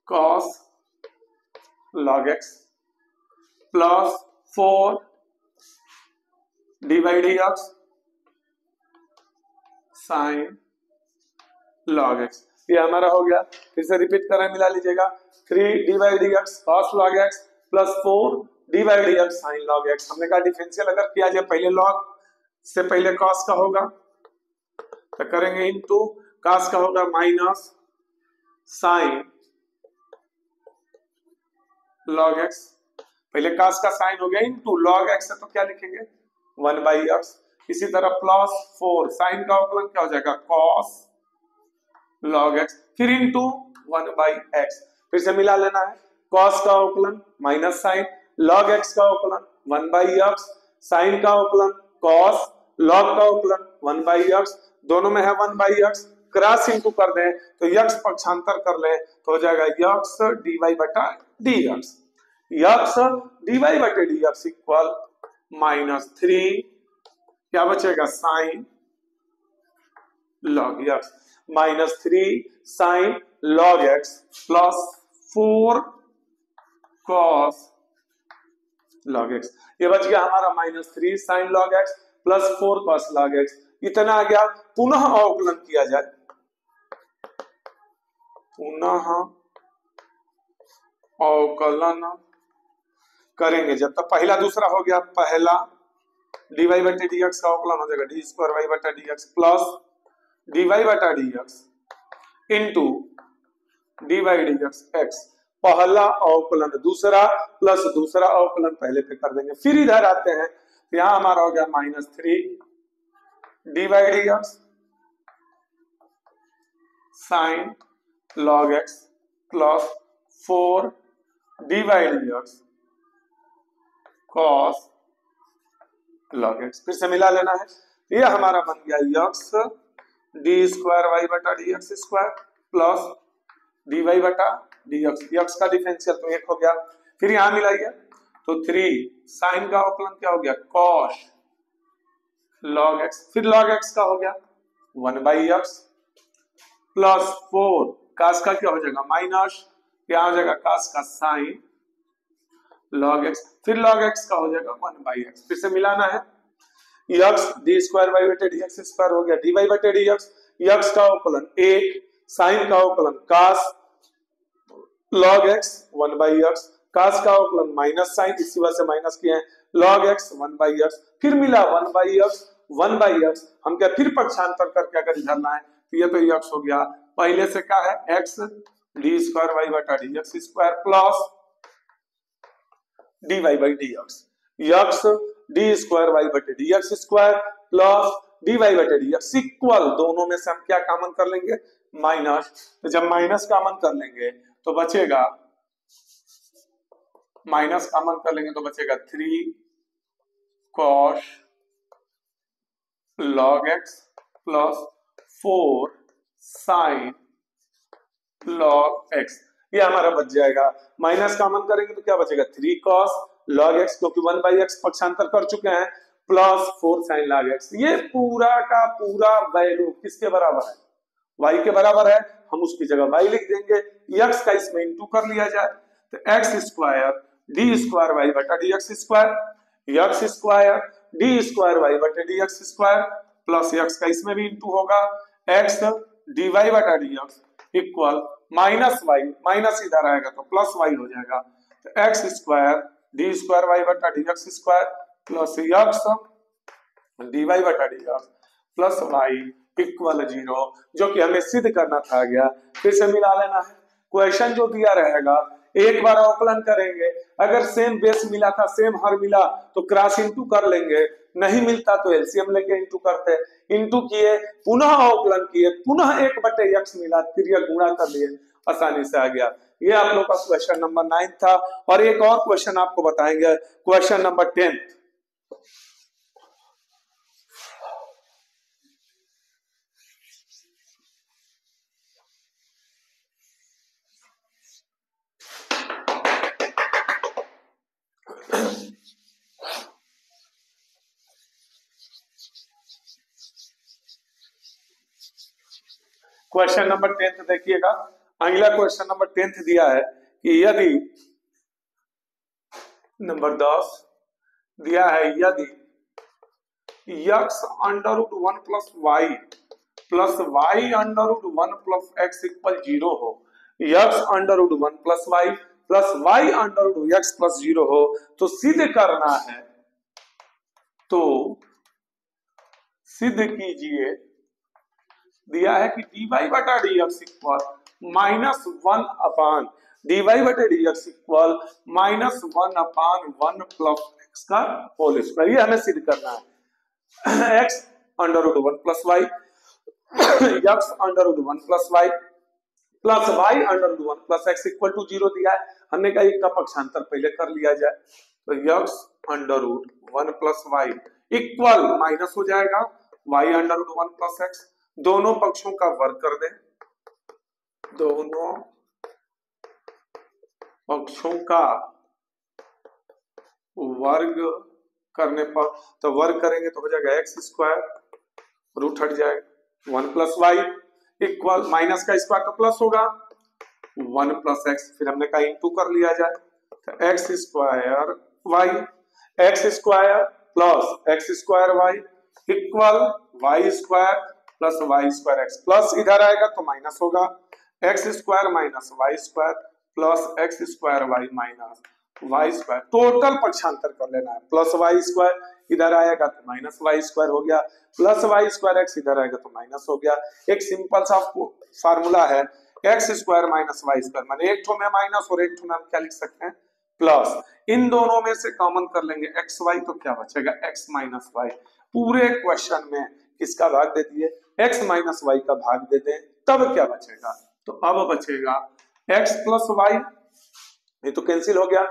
cos log x plus 4 dy dx sin log x, ये हमारा हो गया। फिर से रिपीट करें, मिला लीजिएगा, 3 dy dx cos log x plus 4 dy dx sin log x। हमने कहा डिफरेंशियल अगर किया जाए पहले log से पहले cos का होगा तो करेंगे इनटू cos का होगा माइनस sin log x, पहले cos का sin हो गया इनटू log x है तो क्या लिखेंगे 1/x, इसी तरह प्लस 4 sin का अवकलन क्या हो जाएगा cos log x, फिर इनटू 1/x, फिर से मिला लेना है, cos का अवकलन माइनस sin log x का अवकलन 1/x, sin का अवकलन cos log का अवकलन 1/x, दोनों में है 1/x, क्रॉस इनटू कर दें तो x पक्षांतर कर लें तो हो जाएगा x dy बटा dx, x dy बटे dx इक्वल माइनस 3 क्या बचेगा sin log x minus 3 sin log x plus 4 cos log x, ये बच गया हमारा minus 3 sin log x plus 4 cos log x, इतना आ गया। पुनः अवकलन किया जाए, पुनः अवकलन करेंगे जब तक पहला दूसरा हो गया, पहला dy बटे dx का अवकलन हो जाएगा डी स्क्वायर वाई बटा dx प्लस dy बटा dx into dy dx x, पहला अवकलन दूसरा प्लस दूसरा अवकलन पहले पे कर देंगे। फिर इधर आते हैं, यहां हमारा हो गया minus 3 dy dx sin log x plus 4 dy dx cos log x, फिर से मिला लेना है, ये हमारा बन गया x डी स्क्वायर वाई बटा d x square plus d y बटा डी एक्स, एक्स का डिफरेंशियल तो 1 हो गया। फिर यहां मिलाइए तो 3 साइन का अवकलन क्या हो गया cos log x, फिर log x का हो गया 1/x प्लस 4 cos का क्या हो जाएगा माइनस, क्या हो जाएगा cos का sin log x, फिर log x का हो जाएगा 1/x, फिर से मिलाना है, x डी स्क्वायर वाई बटे डी एक्स स्क्वायर हो गया डी वाई बटे डी एक्स, x का अवकलन 1 sin का अवकलन cos log x 1/x, cos का अवकलन माइनस sin, इसी वजह से माइनस किए हैं log x 1/x, फिर मिला 1/x, हम क्या फिर पक्षांतर करके अगर इधर लाएं तो ये तो x हो गया, पहले से क्या है x डी स्क्वायर वाई बटा d x square plus d y by d x, x d square y बटे d x square plus d y बटे डी एक्स इक्वल, दोनों में से हम क्या कॉमन कर लेंगे माइनस, तो जब माइनस कॉमन कर लेंगे तो बचेगा, माइनस कॉमन कर लेंगे तो बचेगा 3 cos log x plus 4 sin log x, ये हमारा बच जाएगा। माइनस कॉमन करेंगे तो क्या बचेगा 3 cos log x, क्योंकि 1/x पक्षांतर कर चुके हैं, प्लस 4 sin log x, ये पूरा का पूरा वैल्यू किसके बराबर है y के बराबर है, हम उसकी जगह y लिख देंगे, x का इसमें इंटू कर लिया जाए तो x square d square y बटा d x square, x square d square y बटे d x square plus x का इसमें भी इंटू होगा, एक्स डी वाई बटा d x equal minus y, minus इधर आएगा तो प्लस वाई हो जाएगा, तो x square d square y बटा d x square plus x d y बटा d x plus y equal 0, जो कि हमें सिद्ध करना था गया। फिर से मिला लेना है, क्वेश्चन जो दिया रहेगा एक बार अवकलन करेंगे, अगर सेम बेस मिला था, सेम हर मिला तो क्रॉस इंटू कर लेंगे, नहीं मिलता तो एलसीएम लेके इंटू करते, इंटू किए पुनः अवकलन किए, पुनः 1/x मिला, फिर यह गुणा कर लिए, आसानी से आ गया। ये आप लोग का क्वेश्चन नंबर 9 था। और एक और क्वेश्चन आपको बताएंगे, क्वेश्चन नंबर 10। क्वेश्चन नंबर 10 देखिएगा, अगला क्वेश्चन नंबर 10 दिया है कि यदि नंबर 10 दिया है, यदि x under root 1 plus y plus y under root 1 plus x equal 0 हो, x under root 1 plus y plus y under root x plus 0 हो, तो सिद्ध करना है, तो सिद्ध कीजिए। दिया है कि dy बटा dx इक्वल -1 अपान dy बटे dx इक्वल -1/1 प्लस x का होल स्क्वायर, ये हमें सिद्ध करना है। x under root 1 plus y x under root 1 plus y plus y under root 1 plus x equal to 0 दिया है, हमने कहा एक का पक्षांतर पहले कर लिया जाए, तो x under root 1 plus y equal minus हो जाएगा y under root 1 plus x, दोनों पक्षों का वर्ग कर दें, दोनों पक्षों का वर्ग करने पर, तो वर्ग करेंगे तो हो जाएगा एक्स स्क्वायर, रूट हट जाएगा 1 प्लस वाई इक्वल माइनस का स्क्वायर तो प्लस होगा 1 प्लस एक्स, फिर हमने कहा इंटू कर लिया जाए, तो x square y, x square plus x square y equal y square plus y square x, plus इधर आएगा तो माइनस होगा, x square minus y square plus x square y minus y square, total पक्षांतर कर लेना है, plus y square इधर आएगा तो माइनस वाई स्क्वायर हो गया, प्लस वाई स्क्वायर एक्स इधर आएगा तो माइनस हो गया। एक सिंपल सा फार्मूला है, x square minus y square, माने एक ठो में माइनस और एक ठो में हम क्या लिख सकते हैं प्लस, इन दोनों में से कॉमन कर लेंगे एक्स वाई, तो क्या बचेगा एक्स माइनस वाई। पूरे क्वेश्चन में किसका भाग दे दिए, एक्स माइनस वाई का भाग दे दें, तब क्या बचेगा, तो अब बचेगा एक्स प्लस वाई, ये तो कैंसिल हो गया,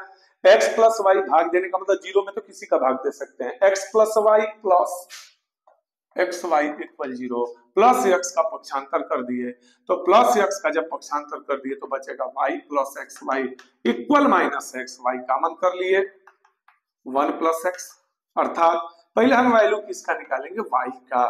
एक्स प्लस वाई भाग देने का मतलब 0 में तो किसी का भाग दे सकते हैं, x plus y plus x y equal 0 plus x का पक्षांतर कर दिए, तो प्लस एक्स का जब पक्षांतर कर दिए तो बचेगा y plus x y equal minus x y, common कर लिए 1 प्लस एक्स, अर्थात पहले हम वैल्यू किसका निकालेंगे वाई का,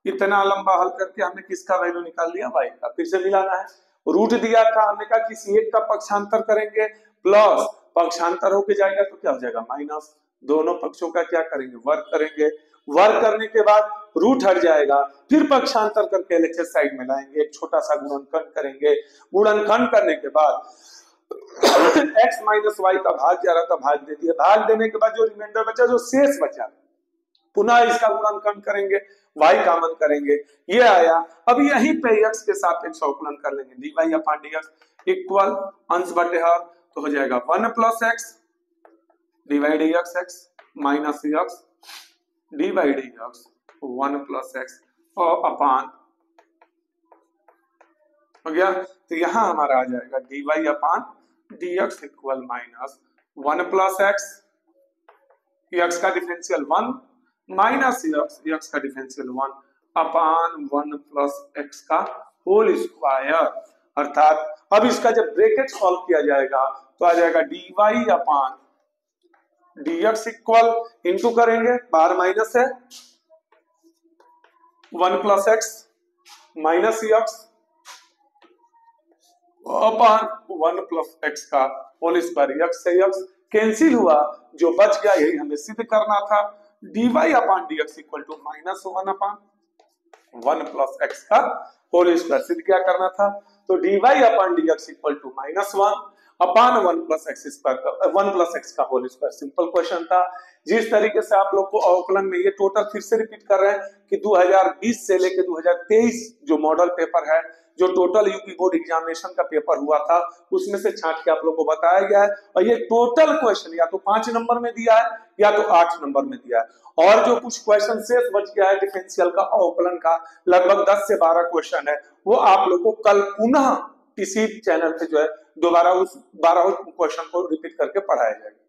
इतना लंबा हल करके हमने किसका वैल्यू निकाल लिया वाई का, फिर से मिलाना है, रूट दिया था, हमने कहा किसी एक का पक्षांतर करेंगे, प्लस पक्षांतर होके जाएगा तो क्या हो जाएगा माइनस, दोनों पक्षों का क्या करेंगे वर्ग करेंगे, वर्ग करने के बाद रूट हट जाएगा, फिर पक्षांतर करके एलएचएस साइड में लाएंगे, एक छोटा सा गुणनखंड करेंगे, गुणनखंड करने के बाद x माइनस वाई का भाग जा रहा था भाग दे दिया, भाग देने के बाद जो रिमाइंडर बचा, जो शेष बचा, पुनः इसका गुणनखंड करेंगे, y कॉमन करेंगे, ये आया, अब यहीं पे x के साथ एक अवकलन कर लेंगे, dy अपॉन dx इक्वल अंश बटे हर, तो हो जाएगा 1 plus x dy dx x minus x dy dx 1 plus x और अपान हो गया, तो यहां हमारा आ जाएगा dy upon dx equal minus 1 plus x, x का डिफरेंशियल 1 माइनस x का डिफरेंशियल 1 अपान 1 प्लस x का होल स्क्वायर, अर्थात अब इसका जब ब्रैकेट सॉल्व किया जाएगा तो आ जाएगा dy upon dx equal into करेंगे, बाहर माइनस है 1 plus x minus x upon 1 plus x का होल स्क्वायर, एक्स से एक्स कैंसिल हुआ, जो बच गया यही हमें सिद्ध करना था। dy upon dx equal to minus 1 upon 1 plus x का होल स्क्वायर सिद्ध क्या करना था, तो dy upon dx equal to minus 1 upon 1 plus x square का 1 प्लस एक्स का होल स्क्वायर। सिंपल क्वेश्चन था। जिस तरीके से आप लोग को अवकलन में ये टोटल फिर से रिपीट कर रहे हैं कि 2020 से लेकर 2023 जो मॉडल पेपर है, जो टोटल यूपी बोर्ड एग्जामिनेशन का पेपर हुआ था, उसमें से छांट के आप लोग को बताया गया है। और ये टोटल क्वेश्चन या तो 5 नंबर में दिया है या तो 8 नंबर में दिया है। और जो कुछ क्वेश्चन शेष बच गया है डिफरेंशियल का, अवकलन का, लगभग 10 से 12 क्वेश्चन है, वो आप लोग को कल पुनः इसी चैनल पे जो है दोबारा उस 12 क्वेश्चन को रिपीट करके पढ़ाया जाएगा।